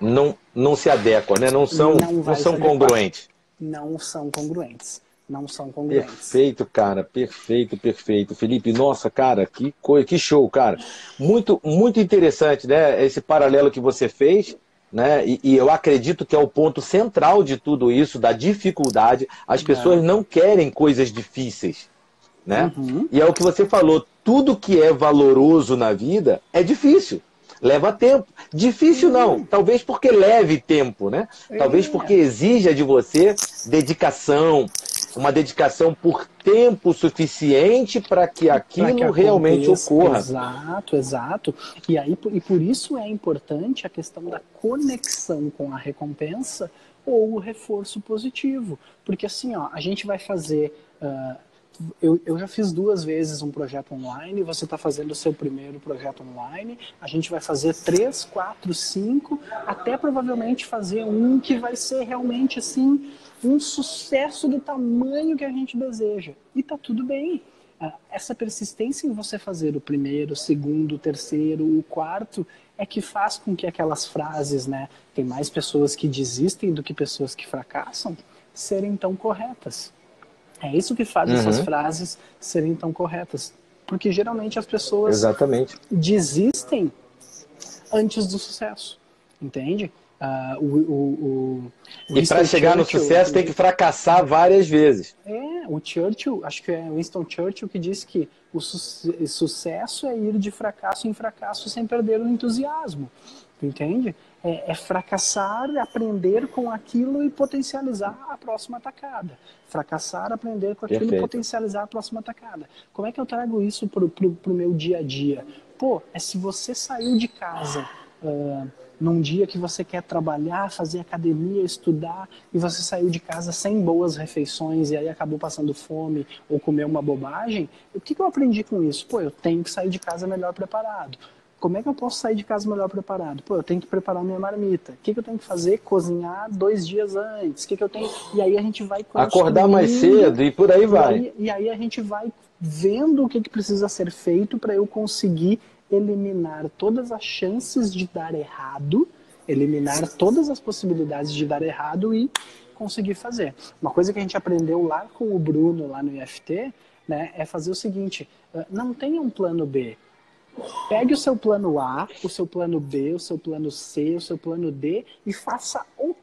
Não, não se adequam, né? Não são, não não vai se são adequar, congruentes. não são congruentes, não são congruentes. Perfeito, cara, perfeito, perfeito. Felipe, nossa, cara, que coisa, que show, cara. Muito, muito interessante, né? Esse paralelo que você fez, né? E eu acredito que é o ponto central de tudo isso, da dificuldade. As pessoas É. não querem coisas difíceis, né? Uhum. E é o que você falou, tudo que é valoroso na vida é difícil. Leva tempo. Difícil não, talvez porque leve tempo, né? Talvez porque É, exija de você dedicação, uma dedicação por tempo suficiente para que para que aquilo realmente aconteça, ocorra. exato, exato. E aí e por isso é importante a questão da conexão com a recompensa ou o reforço positivo, porque assim, ó, a gente vai fazer eu já fiz 2 vezes um projeto online, você está fazendo o seu primeiro projeto online, a gente vai fazer 3, 4, 5, até provavelmente fazer um que vai ser realmente assim, um sucesso do tamanho que a gente deseja. E tá tudo bem. Essa persistência em você fazer o primeiro, o segundo, o terceiro, o quarto, é que faz com que aquelas frases, né, tem mais pessoas que desistem do que pessoas que fracassam, serem tão corretas. É isso que faz essas Uhum, frases serem tão corretas. Porque geralmente as pessoas exatamente. desistem antes do sucesso. Entende? O E para Winston chegar no Churchill, sucesso tem que fracassar várias vezes. o Churchill, acho que é Winston Churchill que disse que o sucesso é ir de fracasso em fracasso sem perder o entusiasmo. Tu entende? É fracassar, aprender com aquilo e potencializar a próxima atacada. Fracassar, aprender com aquilo e Perfeito. potencializar a próxima atacada. Como é que eu trago isso pro meu dia a dia? Pô, se você saiu de casa num dia que você quer trabalhar, fazer academia, estudar, e você saiu de casa sem boas refeições e aí acabou passando fome ou comeu uma bobagem, o que eu aprendi com isso? Pô, eu tenho que sair de casa melhor preparado. Como é que eu posso sair de casa melhor preparado? Pô, eu tenho que preparar minha marmita. O que eu tenho que fazer? Cozinhar 2 dias antes. O que eu tenho... E aí a gente vai acordar mais cedo e por aí vai. E aí a gente vai vendo o que precisa ser feito para eu conseguir eliminar todas as chances de dar errado, eliminar todas as possibilidades de dar errado e conseguir fazer. Uma coisa que a gente aprendeu lá com o Bruno, lá no IFT, né, é fazer o seguinte, não tenha um plano B. Pegue o seu plano A, o seu plano B, o seu plano C, o seu plano D e faça o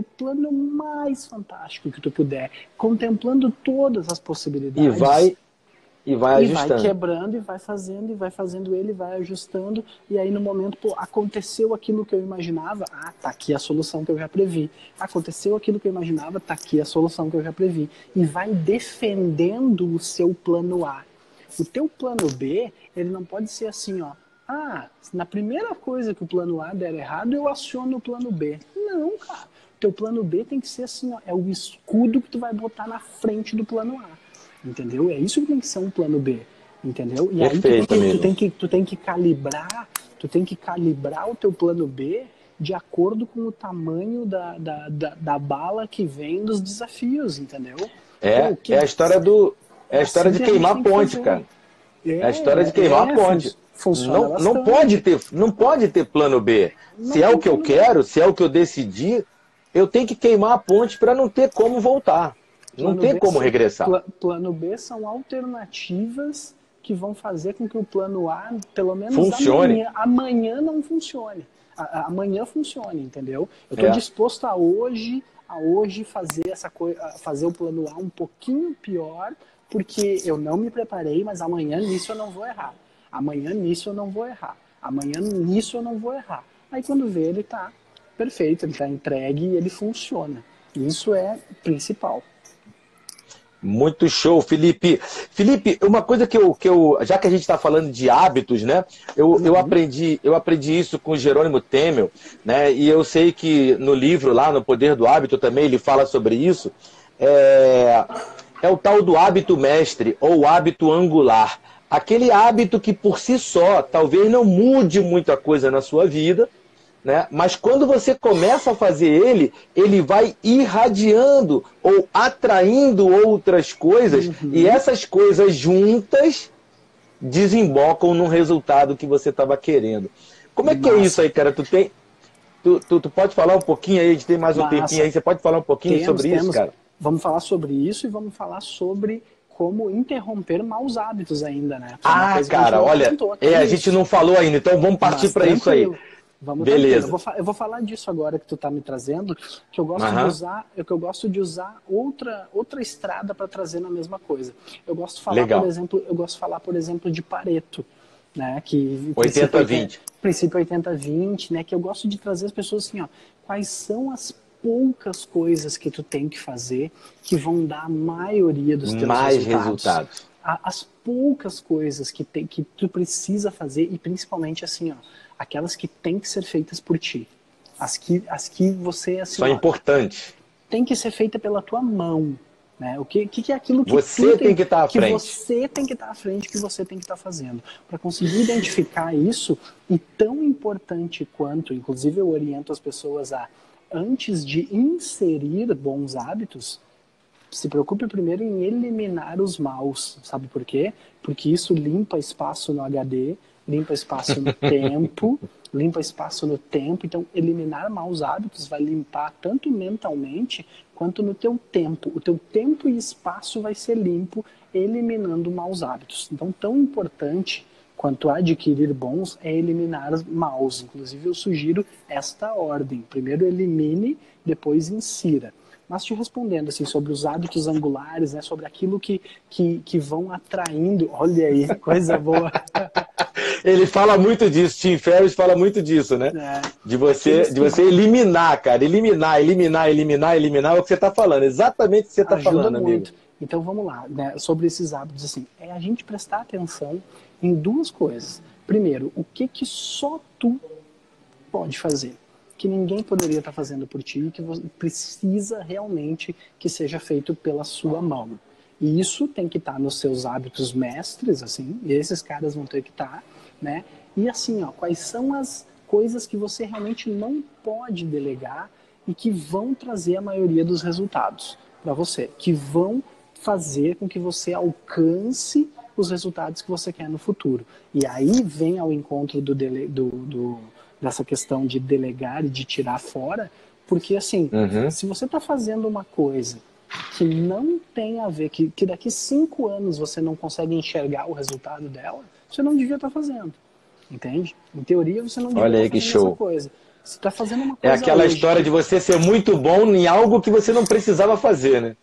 plano mais fantástico que tu puder, contemplando todas as possibilidades. E vai ajustando. E vai quebrando, e vai fazendo ele, vai ajustando, e aí no momento, pô, aconteceu aquilo que eu imaginava, tá aqui a solução que eu já previ. Aconteceu aquilo que eu imaginava, tá aqui a solução que eu já previ. E vai defendendo o seu plano A. O teu plano B, ele não pode ser assim, ó, na primeira coisa que o plano A der errado, eu aciono o plano B. Não, cara. O teu plano B tem que ser assim, ó, é o escudo que tu vai botar na frente do plano A. Entendeu? É isso que tem que ser um plano B. Entendeu? E perfeito, aí tu tem que calibrar o teu plano B de acordo com o tamanho da bala que vem dos desafios, entendeu? É a história do... É a história de queimar a ponte, cara. É a história de queimar a ponte. Funciona não pode ter plano B. Se é o que eu quero, se é o que eu decidi, eu tenho que queimar a ponte para não ter como voltar. Não tem como regressar. Plano B são alternativas que vão fazer com que o plano A, pelo menos funcione. Amanhã não funcione. Amanhã funcione, entendeu? Eu estou disposto a hoje fazer o plano A um pouquinho pior, porque eu não me preparei, mas amanhã nisso eu não vou errar. Amanhã nisso eu não vou errar. Amanhã nisso eu não vou errar. Aí quando vê, ele tá perfeito, ele tá entregue e ele funciona. Isso é principal. Muito show, Felipe. Felipe, uma coisa que eu já que a gente está falando de hábitos, né? Eu aprendi isso com Jerônimo Temel, né? E eu sei que no livro lá, no Poder do Hábito também, ele fala sobre isso. É o tal do hábito mestre ou hábito angular. Aquele hábito que por si só talvez não mude muita coisa na sua vida, né? Mas quando você começa a fazer ele vai irradiando ou atraindo outras coisas, e essas coisas juntas desembocam no resultado que você estava querendo. Como é que é isso aí, cara? Tu pode falar um pouquinho aí, a gente tem mais um tempinho aí, você pode falar um pouquinho sobre isso, cara? Vamos falar sobre isso e vamos falar sobre como interromper maus hábitos ainda, né? Cara, olha, a gente não falou ainda, então vamos partir para isso aí. Beleza. Eu vou falar disso agora que tu tá me trazendo, que eu gosto de usar outra estrada para trazer na mesma coisa. Eu gosto de falar, por exemplo, de Pareto, né, que 80-20. Princípio 80-20, né, que eu gosto de trazer as pessoas assim, ó, quais são as poucas coisas que tu tem que fazer que vão dar a maioria dos teus resultados. As poucas coisas que tu precisa fazer, e principalmente assim, ó, aquelas que têm que ser feitas por ti. As que você... Assim, só é importante. Tem que ser feita pela tua mão. Né? O que é aquilo que você tem que estar à frente. Que você tem que estar à frente, que você tem que estar fazendo. Para conseguir identificar isso, e tão importante quanto, inclusive eu oriento as pessoas a, antes de inserir bons hábitos, se preocupe primeiro em eliminar os maus. Sabe por quê? Porque isso limpa espaço no HD, limpa espaço no tempo, então eliminar maus hábitos vai limpar tanto mentalmente quanto no teu tempo. O teu tempo e espaço vai ser limpo eliminando maus hábitos. Então, tão importante quanto adquirir bons é eliminar maus. Inclusive, eu sugiro esta ordem. Primeiro elimine, depois insira. Mas te respondendo assim, sobre os hábitos angulares, né, sobre aquilo que vão atraindo, olha aí, coisa boa. Ele fala muito disso, Tim Ferriss fala muito disso, né? De você eliminar, cara, eliminar, é o que você está falando, exatamente o que você está falando, amigo. Muito. Então vamos lá, né, sobre esses hábitos, assim, é a gente prestar atenção em duas coisas. Primeiro, o que que só tu pode fazer? Que ninguém poderia estar fazendo por ti e que você precisa realmente que seja feito pela sua mão. E isso tem que estar nos seus hábitos mestres, assim, e esses caras vão ter que estar, né? E assim, ó, quais são as coisas que você realmente não pode delegar e que vão trazer a maioria dos resultados para você, que vão fazer com que você alcance os resultados que você quer no futuro. E aí vem ao encontro dessa questão de delegar e de tirar fora, porque assim, se você está fazendo uma coisa que não tem a ver, que daqui 5 anos você não consegue enxergar o resultado dela, você não devia estar fazendo. Entende? Em teoria, você não devia estar fazendo essa coisa. Você está fazendo uma coisa. É aquela hoje, história de você ser muito bom em algo que você não precisava fazer, né?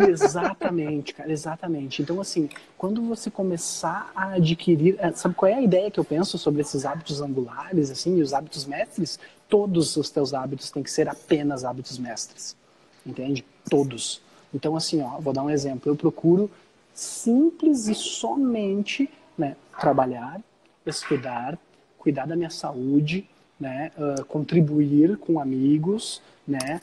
Exatamente, cara, exatamente. Então, assim, quando você começar a adquirir. Sabe qual é a ideia que eu penso sobre esses hábitos angulares, assim, e os hábitos mestres? Todos os teus hábitos têm que ser apenas hábitos mestres. Entende? Todos. Então, assim, ó, vou dar um exemplo. Eu procuro simples e somente, né, trabalhar, estudar, cuidar da minha saúde, né, contribuir com amigos, né,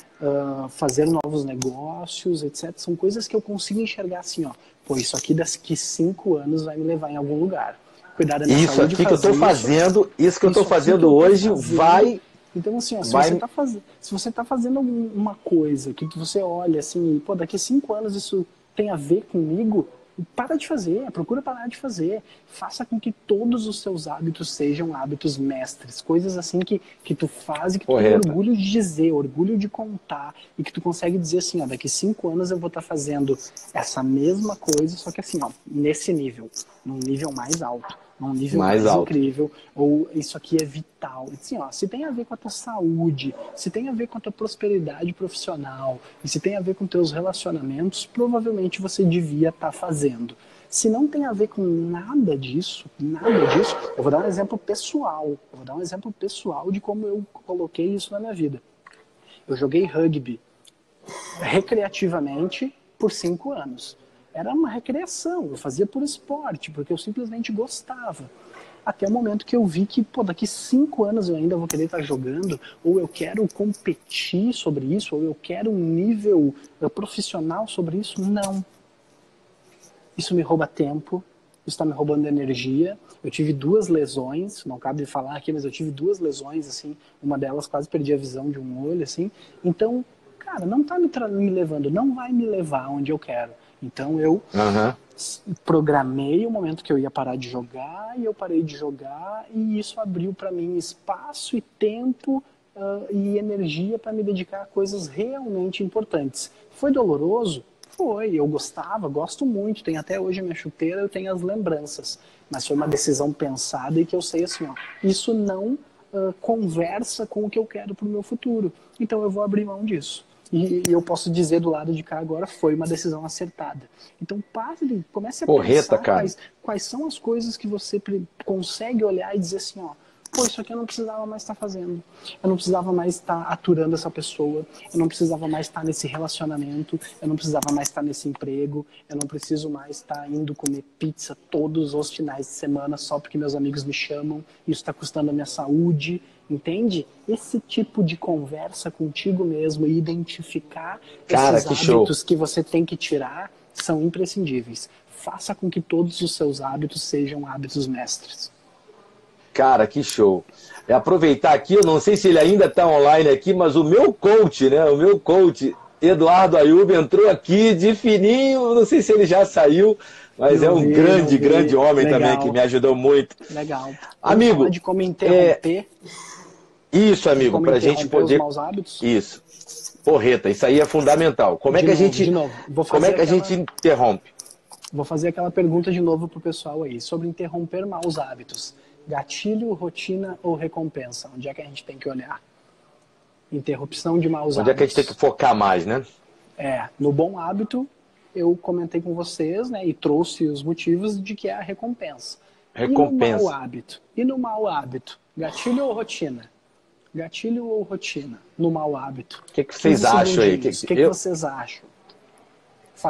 fazer novos negócios, etc. São coisas que eu consigo enxergar assim, ó, pô, isso aqui daqui 5 anos vai me levar em algum lugar. Cuidar da minha saúde, aqui que eu estou fazendo, isso que eu estou fazendo hoje vai... Então, assim, ó, se você está fazendo uma coisa que você olha assim, pô, daqui 5 anos isso tem a ver comigo, para de fazer, procura parar de fazer. Faça com que todos os seus hábitos sejam hábitos mestres. Coisas assim que tu faz e que tu tem orgulho de dizer, orgulho de contar. E que tu consegue dizer assim, ó, daqui 5 anos eu vou estar fazendo essa mesma coisa, só que assim, ó, nesse nível, num nível mais alto. Num nível mais incrível, ou isso aqui é vital. Assim, ó, se tem a ver com a tua saúde, se tem a ver com a tua prosperidade profissional, e se tem a ver com teus relacionamentos, provavelmente você devia estar fazendo. Se não tem a ver com nada disso, eu vou dar um exemplo pessoal. Eu vou dar um exemplo pessoal de como eu coloquei isso na minha vida. Eu joguei rugby recreativamente por 5 anos. Era uma recreação, eu fazia por esporte, porque eu simplesmente gostava. Até o momento que eu vi que, pô, daqui 5 anos eu ainda vou querer estar jogando, ou eu quero competir sobre isso, ou eu quero um nível profissional sobre isso. Não. Isso me rouba tempo, isso está me roubando energia. Eu tive 2 lesões, não cabe falar aqui, mas eu tive 2 lesões, assim, uma delas quase perdi a visão de um olho, assim. Então, cara, não está me levando, não vai me levar onde eu quero. Então eu programei o momento que eu ia parar de jogar e eu parei de jogar e isso abriu para mim espaço e tempo e energia para me dedicar a coisas realmente importantes. Foi doloroso? Foi. Eu gostava, gosto muito. Tem até hoje a minha chuteira, eu tenho as lembranças. Mas foi uma decisão pensada e que eu sei assim, ó, isso não conversa com o que eu quero para o meu futuro. Então eu vou abrir mão disso. E eu posso dizer do lado de cá agora, foi uma decisão acertada. Então, comece a pensar quais são as coisas que você consegue olhar e dizer assim, ó, pô, isso aqui eu não precisava mais estar fazendo. Eu não precisava mais estar aturando essa pessoa. Eu não precisava mais estar nesse relacionamento. Eu não precisava mais estar nesse emprego. Eu não preciso mais estar indo comer pizza todos os finais de semana só porque meus amigos me chamam. Isso está custando a minha saúde. Entende? Esse tipo de conversa contigo mesmo e identificar esses hábitos que você tem que tirar são imprescindíveis. Faça com que todos os seus hábitos sejam hábitos mestres. Cara, que show. Aproveitar aqui, eu não sei se ele ainda está online aqui, mas o meu coach, né? O meu coach, Eduardo Ayub, entrou aqui de fininho, não sei se ele já saiu, mas é um grande homem também que me ajudou muito. Legal. Amigo, falar de como interromper. Isso, amigo, para a gente poder... os maus hábitos. Isso. Porreta, isso aí é fundamental. Como é que a gente interrompe? Vou fazer aquela pergunta de novo pro pessoal aí, sobre interromper maus hábitos. Gatilho, rotina ou recompensa? Onde é que a gente tem que olhar? Interrupção de maus hábitos. Onde é que a gente tem que focar mais, né? No bom hábito, eu comentei com vocês, né, e trouxe os motivos de que é a recompensa. E no mau hábito? Gatilho ou rotina? Gatilho ou rotina no mau hábito? O que vocês acham aí? O que vocês acham?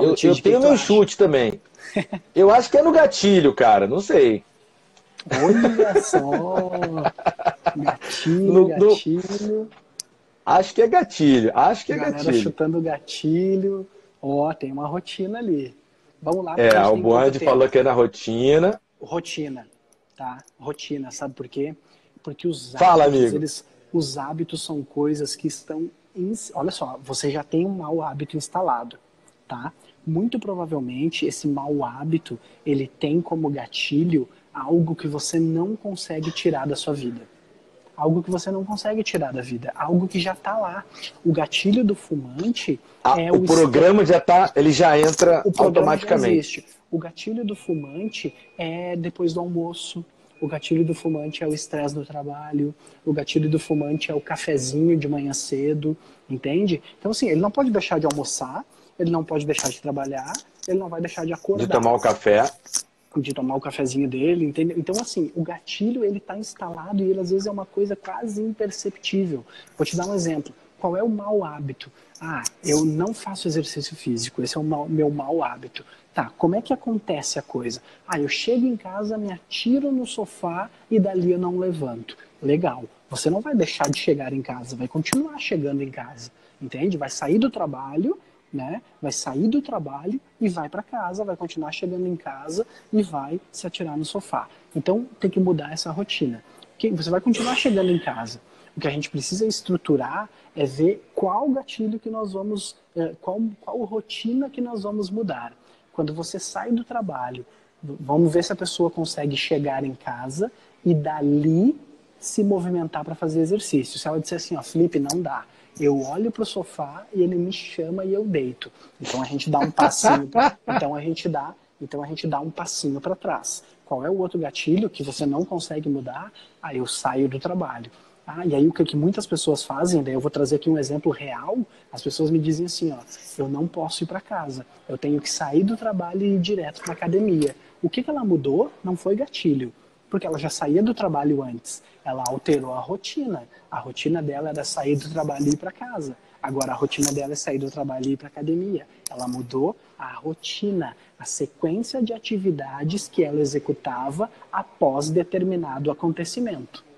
Eu tenho meu chute também. Eu acho que é no gatilho, cara. Não sei. Olha só! Gatilho, gatilho. Acho que é gatilho, acho que é Galera gatilho. chutando gatilho. Ó, tem uma rotina ali. Vamos lá, porque a gente O tem pouco Boand falou tempo. que é na rotina. Rotina, tá? Rotina, sabe por quê? Porque Fala, amigo. os hábitos são coisas que estão, olha só, você já tem um mau hábito instalado, tá? Muito provavelmente esse mau hábito, ele tem como gatilho algo que você não consegue tirar da sua vida. Algo que você não consegue tirar da vida, algo que já está lá. O gatilho do fumante é O programa já tá, ele já entra o programa já automaticamente. existe. O gatilho do fumante é depois do almoço. O gatilho do fumante é o estresse do trabalho. O gatilho do fumante é o cafezinho de manhã cedo, entende? Então, assim, ele não pode deixar de almoçar, ele não pode deixar de trabalhar, ele não vai deixar de De acordar, tomar o café. de tomar o cafezinho dele, entende? Então, assim, o gatilho, ele tá instalado e ele, às vezes, é uma coisa quase imperceptível. Vou te dar um exemplo. Qual é o mau hábito? Ah, eu não faço exercício físico, esse é o meu mau hábito. Tá, como é que acontece a coisa? Ah, eu chego em casa, me atiro no sofá e dali eu não levanto. Legal. Você não vai deixar de chegar em casa, vai continuar chegando em casa, entende? Vai sair do trabalho, né? Vai sair do trabalho e vai para casa, vai continuar chegando em casa e vai se atirar no sofá. Então tem que mudar essa rotina. Você vai continuar chegando em casa. O que a gente precisa estruturar é ver qual gatilho que nós vamos, qual rotina que nós vamos mudar. Quando você sai do trabalho, vamos ver se a pessoa consegue chegar em casa e dali se movimentar para fazer exercício. Se ela disser assim, ó, Felipe, não dá. Eu olho para o sofá e ele me chama e eu deito. Então a gente dá um passinho. Então a gente dá um passinho para trás. Qual é o outro gatilho que você não consegue mudar? Aí eu saio do trabalho. Ah, e aí o que muitas pessoas fazem, daí eu vou trazer aqui um exemplo real, as pessoas me dizem assim, ó, eu não posso ir para casa, eu tenho que sair do trabalho e ir direto para academia. O que ela mudou não foi gatilho, porque ela já saía do trabalho antes, ela alterou a rotina. A rotina dela era sair do trabalho e ir para casa. Agora a rotina dela é sair do trabalho e ir para academia. Ela mudou a rotina, a sequência de atividades que ela executava após determinado acontecimento.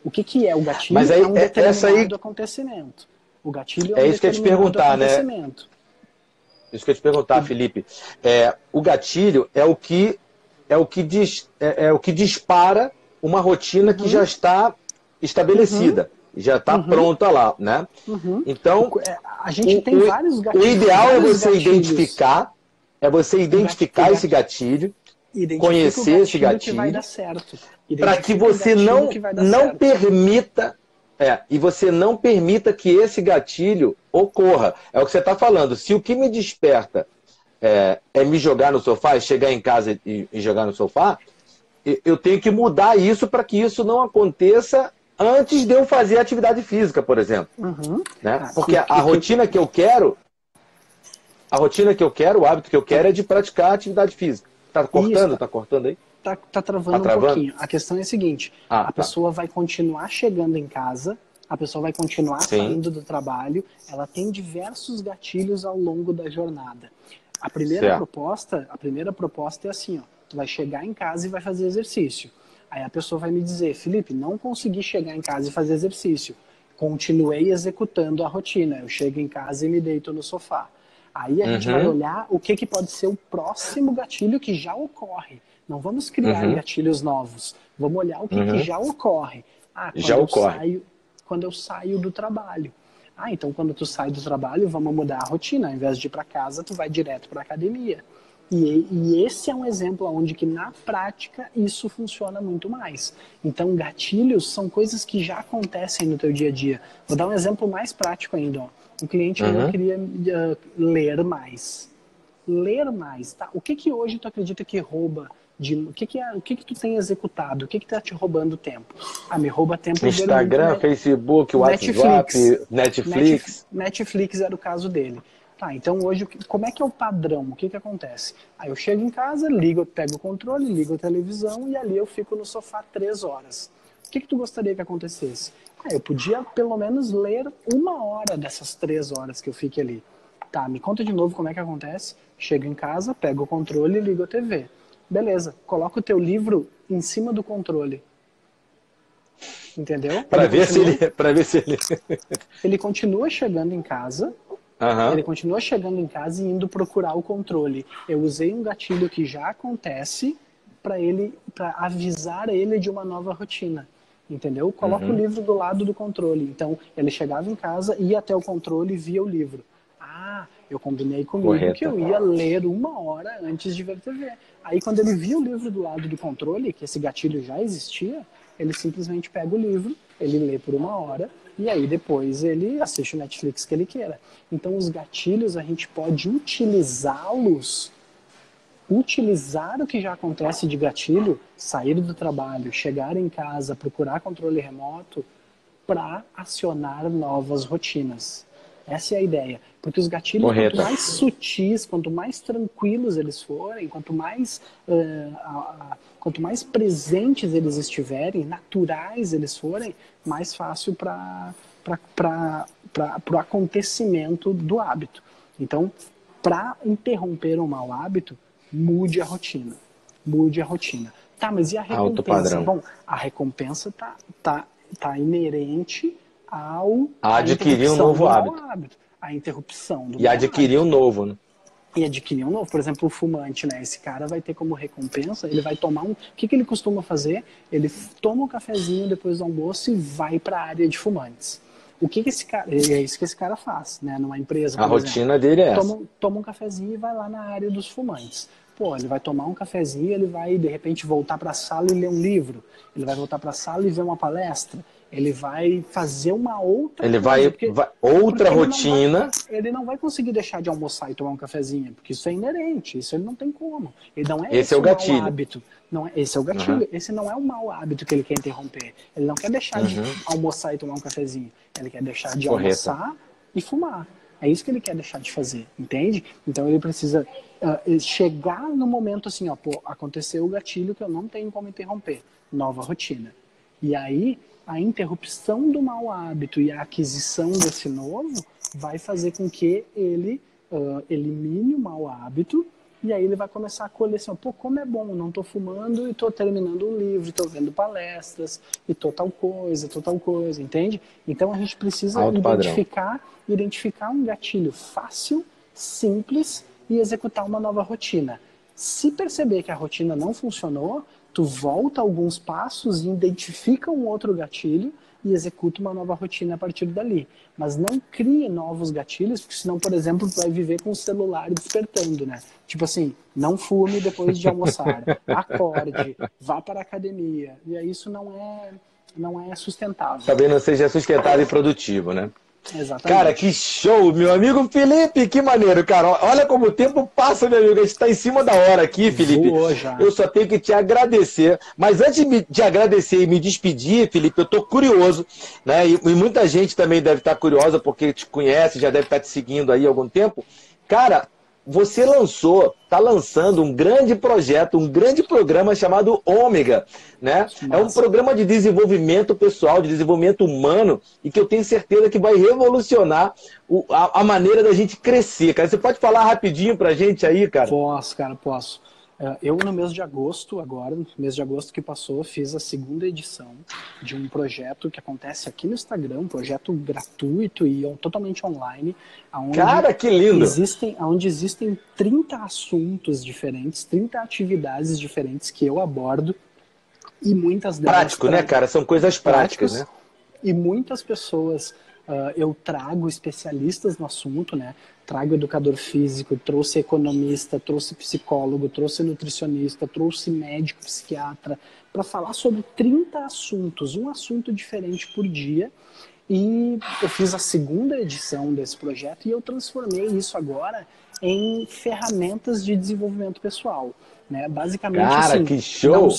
O que é o gatilho? Mas aí, É um essa aí, determinado acontecimento. O gatilho é um é isso que eu ia te determinado perguntar, né? acontecimento. Isso que eu ia te perguntar, Felipe. O gatilho é o que dispara uma rotina que já está estabelecida, já está pronta lá, né? Então, A gente tem vários o gatilhos. ideal é você gatilhos. identificar esse gatilho, Identifica o conhecer esse gatilho que vai dar gatilho, certo. para que Identifica o você gatilho que vai dar não certo. permita e você não permita que esse gatilho ocorra. É o que você está falando. Se o que me desperta é me jogar no sofá, chegar em casa e jogar no sofá, eu tenho que mudar isso para que isso não aconteça antes de eu fazer atividade física, por exemplo. Né? Porque a rotina que eu quero, o hábito que eu quero é de praticar atividade física. Tá cortando? Isso, Tá cortando aí? tá Tá travando um travando? pouquinho. A questão é a seguinte: a Tá. pessoa vai continuar chegando em casa, a pessoa vai continuar Sim. saindo do trabalho, ela tem diversos gatilhos ao longo da jornada. A primeira Certo. proposta é assim, ó, tu vai chegar em casa e vai fazer exercício. Aí a pessoa vai me dizer, Felipe, não consegui chegar em casa e fazer exercício. Continuei executando a rotina. Eu chego em casa e me deito no sofá. Aí a gente vai olhar o que pode ser o próximo gatilho que já ocorre. Não vamos criar gatilhos novos. Vamos olhar o que já ocorre. Ah, quando eu saio do trabalho. Ah, então quando tu sai do trabalho, vamos mudar a rotina. Ao invés de ir para casa, tu vai direto para academia. E esse é um exemplo onde que na prática isso funciona muito mais. Então gatilhos são coisas que já acontecem no teu dia a dia. Vou dar um exemplo mais prático ainda. Ó. Um cliente meu queria ler mais. Ler mais, tá? O que hoje tu acredita que rouba? O que tu tem executado? O que tá te roubando tempo? Ah, me rouba tempo Instagram, Facebook, WhatsApp, Netflix. Netflix era o caso dele. Tá, então hoje, como é que é o padrão? O que acontece? Aí eu chego em casa, pego o controle, ligo a televisão e ali eu fico no sofá 3 horas. O que tu gostaria que acontecesse? Ah, eu podia pelo menos ler 1 hora dessas 3 horas que eu fique ali. Tá, me conta de novo como é que acontece. Chego em casa, pego o controle e ligo a TV. Beleza, coloca o teu livro em cima do controle. Entendeu? Para ver se ele... Ele continua chegando em casa, ele continua chegando em casa e indo procurar o controle. Eu usei um gatilho que já acontece para avisar ele de uma nova rotina. Entendeu? Coloca o livro do lado do controle. Então, ele chegava em casa, ia até o controle e via o livro. Ah, eu combinei comigo que eu ia ler 1 hora antes de ver TV. Aí, quando ele via o livro do lado do controle, que esse gatilho já existia, ele simplesmente pega o livro, ele lê por 1 hora, e aí depois ele assiste o Netflix que ele queira. Então, os gatilhos, a gente pode utilizá-los, utilizar o que já acontece de gatilho, sair do trabalho, chegar em casa, procurar controle remoto, para acionar novas rotinas. Essa é a ideia. Porque os gatilhos, quanto mais sutis, quanto mais tranquilos eles forem, quanto mais presentes eles estiverem, naturais eles forem, mais fácil para o acontecimento do hábito. Então, para interromper um mau hábito, mude a rotina. Mude a rotina. Tá, mas e a recompensa? Alto padrão. Bom, a recompensa tá inerente ao... A adquirir um novo hábito. A interrupção do E adquirir um novo, né? E adquirir um novo. Por exemplo, o fumante, né? Esse cara vai ter como recompensa, ele vai tomar um... O que ele costuma fazer? Ele toma um cafezinho depois do almoço e vai para a área de fumantes. O que esse cara... É isso que esse cara faz, né? Numa empresa, a rotina dele é essa. Toma um cafezinho e vai lá na área dos fumantes. Pô, ele vai tomar um cafezinho, ele vai, de repente, voltar para a sala e ler um livro. Ele vai voltar para a sala e ver uma palestra. Ele vai fazer uma outra coisa. Outra rotina. Ele não vai conseguir deixar de almoçar e tomar um cafezinho, porque isso é inerente, isso ele não tem como. Ele não é esse é o gatilho. Mau hábito. Não é, esse é o gatilho. Esse não é o mau hábito que ele quer interromper. Ele não quer deixar de almoçar e tomar um cafezinho. Ele quer deixar de almoçar e fumar. É isso que ele quer deixar de fazer, entende? Então ele precisa chegar no momento assim, ó, pô, aconteceu o gatilho que eu não tenho como interromper. Nova rotina. E aí, a interrupção do mau hábito e a aquisição desse novo vai fazer com que ele elimine o mau hábito, e aí ele vai começar a colher assim, pô, como é bom, não tô fumando e tô terminando um livro, tô vendo palestras, e tô tal coisa, entende? Então a gente precisa identificar um gatilho fácil, simples, e executar uma nova rotina. Se perceber que a rotina não funcionou, tu volta alguns passos e identifica um outro gatilho e executa uma nova rotina a partir dali. Mas não crie novos gatilhos, porque senão, por exemplo, tu vai viver com o celular despertando, né? Tipo assim, não fume depois de almoçar, acorde, vá para a academia. E aí isso não é sustentável. Talvez não seja sustentável e produtivo, né? Exatamente. Cara, que show, meu amigo Felipe, que maneiro, cara. Olha como o tempo passa, meu amigo. A gente está em cima da hora aqui, Felipe. Eu só tenho que te agradecer. Mas antes de agradecer e me despedir, Felipe, eu tô curioso, né? E muita gente também deve estar curiosa, porque te conhece, já deve estar te seguindo aí há algum tempo. Cara, você está lançando um grande projeto, um grande programa chamado Ômega, né? Nossa. É um programa de desenvolvimento pessoal, de desenvolvimento humano, e que eu tenho certeza que vai revolucionar a maneira da gente crescer, cara. Você pode falar rapidinho pra gente aí, cara? Posso, cara, posso. Eu, no mês de agosto, no mês de agosto que passou, fiz a 2ª edição de um projeto que acontece aqui no Instagram, um projeto gratuito e totalmente online. Cara, que lindo! Onde existem 30 assuntos diferentes, 30 atividades diferentes que eu abordo e muitas delas... Prático, né, cara? São coisas práticas, né? E muitas pessoas... eu trago especialistas no assunto, né? Trago educador físico, trouxe economista, trouxe psicólogo, trouxe nutricionista, trouxe médico, psiquiatra, para falar sobre 30 assuntos, um assunto diferente por dia. E eu fiz a 2ª edição desse projeto e eu transformei isso agora em ferramentas de desenvolvimento pessoal. Né? Basicamente, cara, assim, que show!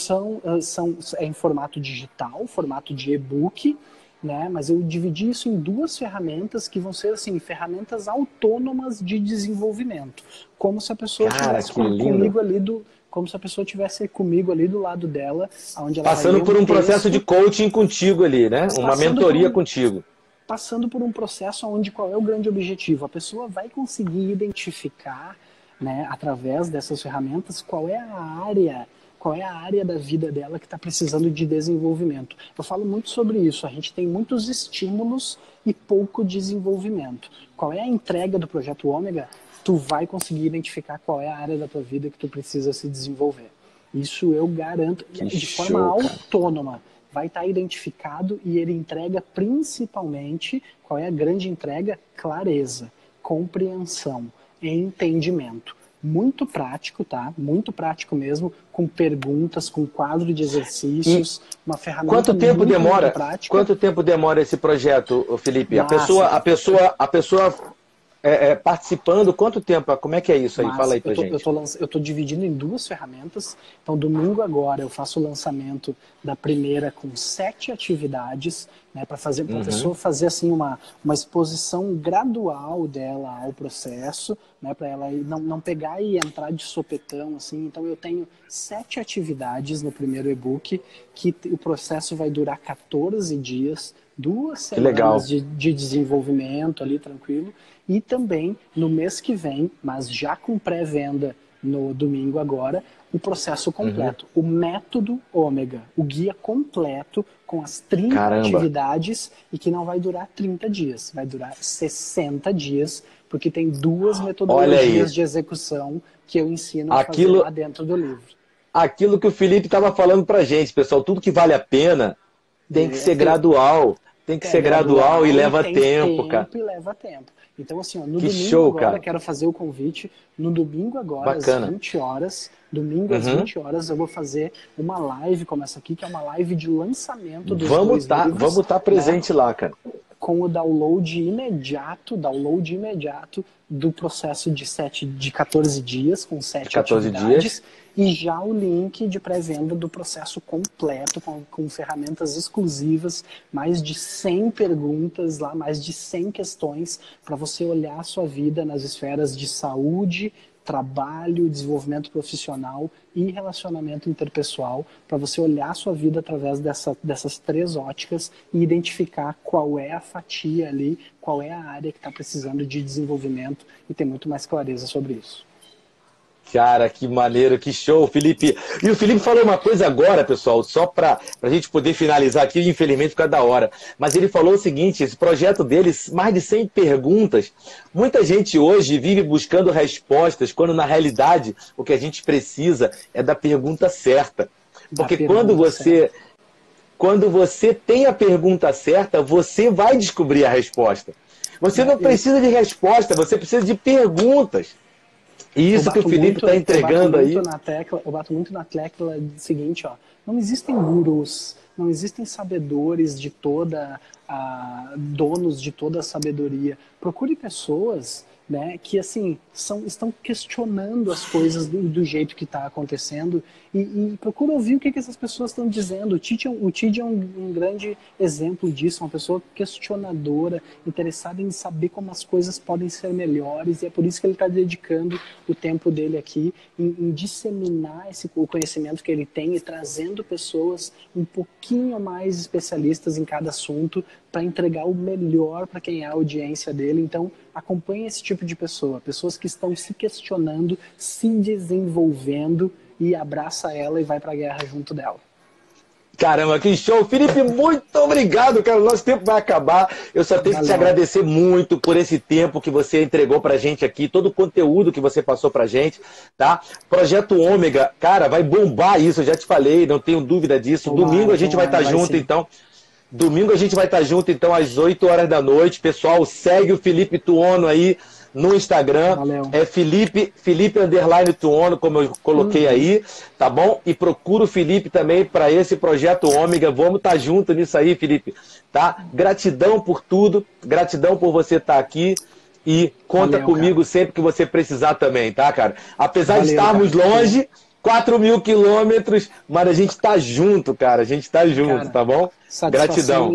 É em formato digital, formato de e-book, né? Mas eu dividi isso em 2 ferramentas que vão ser assim, ferramentas autônomas de desenvolvimento. Como se a pessoa estivesse comigo ali como se a pessoa tivesse comigo ali do lado dela, onde ela passando por um processo de coaching contigo ali, né? Uma mentoria contigo. Passando por um processo onde qual é o grande objetivo? A pessoa vai conseguir identificar, né, através dessas ferramentas, qual é a área qual é a área da vida dela que está precisando de desenvolvimento. Eu falo muito sobre isso, a gente tem muitos estímulos e pouco desenvolvimento. Qual é a entrega do Projeto Ômega? Tu vai conseguir identificar qual é a área da tua vida que tu precisa se desenvolver. Isso eu garanto, de forma autônoma. Vai estar identificado e ele entrega principalmente, qual é a grande entrega? Clareza, compreensão, entendimento. Muito prático, tá? Muito prático mesmo, com perguntas, com quadro de exercícios, uma ferramenta quanto tempo muito, demora? muito prática. Quanto tempo demora esse projeto, Felipe? Nossa. A pessoa participando, quanto tempo? Como é que é isso aí? Mas fala aí pra gente. Eu tô dividindo em 2 ferramentas. Então, domingo agora eu faço o lançamento da primeira com 7 atividades, né, para a pessoa fazer assim uma exposição gradual dela ao processo, né, para ela não pegar e entrar de sopetão assim. Então, eu tenho 7 atividades no primeiro e-book, que o processo vai durar 14 dias, 2 semanas de desenvolvimento ali, tranquilo. E também, no mês que vem, mas já com pré-venda no domingo agora, o processo completo. O método Ômega, o guia completo com as 30 atividades e que não vai durar 30 dias, vai durar 60 dias, porque tem 2 metodologias de execução que eu ensino a fazer lá dentro do livro. Aquilo que o Felipe estava falando pra gente, pessoal, tudo que vale a pena tem que ser gradual. Tem que ser gradual e leva tempo, cara. E leva tempo. Então, assim, ó, no que domingo show, agora, cara. Quero fazer o convite. No domingo agora, Bacana. às 20 horas, domingo às 20 horas, eu vou fazer uma live como essa aqui, que é uma live de lançamento dos 2 livros. Vamos estar presente lá, cara. Com o download imediato do processo de 14 dias, com 7 atividades, e já o link de pré-venda do processo completo, com ferramentas exclusivas, mais de 100 perguntas lá, mais de 100 questões, para você olhar a sua vida nas esferas de saúde, trabalho, desenvolvimento profissional e relacionamento interpessoal, para você olhar a sua vida através dessas 3 óticas e identificar qual é a fatia ali, qual é a área que está precisando de desenvolvimento e ter muito mais clareza sobre isso. Cara, que maneiro, que show, Felipe. E o Felipe falou uma coisa agora, pessoal, só para a gente poder finalizar aqui, infelizmente fica da hora. Mas ele falou o seguinte, esse projeto dele, mais de 100 perguntas. Muita gente hoje vive buscando respostas, quando na realidade o que a gente precisa é da pergunta certa. Porque quando você tem a pergunta certa, você vai descobrir a resposta. Você não precisa de resposta, você precisa de perguntas. E isso que o Felipe está entregando aí. Eu bato muito na tecla do seguinte, ó, não existem gurus, não existem sabedores de donos de toda a sabedoria. Procure pessoas, né, que assim estão questionando as coisas do jeito que está acontecendo e procura ouvir o que essas pessoas estão dizendo. O Tid é um grande exemplo disso, uma pessoa questionadora, interessada em saber como as coisas podem ser melhores, e é por isso que ele está dedicando o tempo dele aqui em disseminar o conhecimento que ele tem e trazendo pessoas um pouquinho mais especialistas em cada assunto para entregar o melhor para quem é a audiência dele. Então, acompanhe esse tipo de pessoa, pessoas que estão se questionando, se desenvolvendo, e abraça ela e vai para a guerra junto dela. Caramba, que show! Felipe, muito obrigado, cara. O nosso tempo vai acabar. Eu só tenho que te agradecer muito por esse tempo que você entregou pra gente aqui, todo o conteúdo que você passou pra gente, tá? Projeto Ômega, cara, vai bombar isso, eu já te falei, não tenho dúvida disso. Domingo a gente vai estar junto, então. Domingo a gente vai estar junto, então, às 8 horas da noite. Pessoal, segue o Felipe Tuono aí no Instagram. Valeu. É Felipe _Tuono, como eu coloquei aí, tá bom? E procura o Felipe também para esse projeto Ômega. Vamos estar junto nisso aí, Felipe, tá? Gratidão por tudo, gratidão por você estar aqui. E conta comigo sempre que você precisar também, tá, cara? Apesar de estarmos longe, 4.000 quilômetros, mas a gente tá junto, cara. A gente tá junto, cara, tá bom? Gratidão.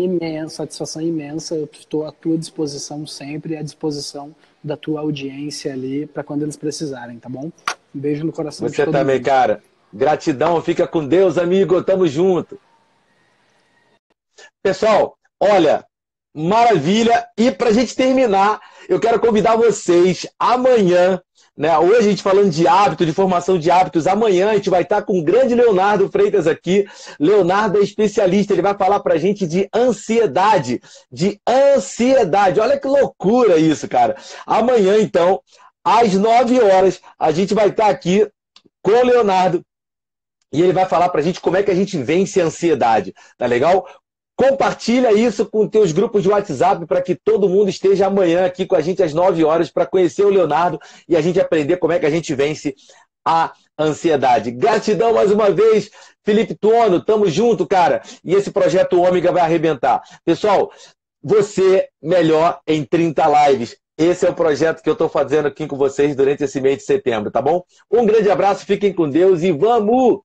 Satisfação imensa. Eu estou à tua disposição sempre e à disposição da tua audiência ali para quando eles precisarem, tá bom? Um beijo no coração de todo mundo. Você também, cara. Gratidão. Fica com Deus, amigo. Tamo junto. Pessoal, olha, maravilha. E pra gente terminar, eu quero convidar vocês amanhã né? Hoje a gente falando de hábito, de formação de hábitos. Amanhã a gente vai estar com o grande Leonardo Freitas aqui. Leonardo é especialista, ele vai falar pra gente de ansiedade. De ansiedade. Olha que loucura isso, cara. Amanhã, então, às 9 horas, a gente vai estar aqui com o Leonardo e ele vai falar pra gente como é que a gente vence a ansiedade. Tá legal? Compartilha isso com teus grupos de WhatsApp para que todo mundo esteja amanhã aqui com a gente às 9 horas para conhecer o Leonardo e a gente aprender como é que a gente vence a ansiedade. Gratidão mais uma vez, Felipe Tuono, tamo junto, cara. E esse projeto Ômega vai arrebentar. Pessoal, você melhor em 30 lives. Esse é o projeto que eu estou fazendo aqui com vocês durante esse mês de setembro, tá bom? Um grande abraço, fiquem com Deus e vamos!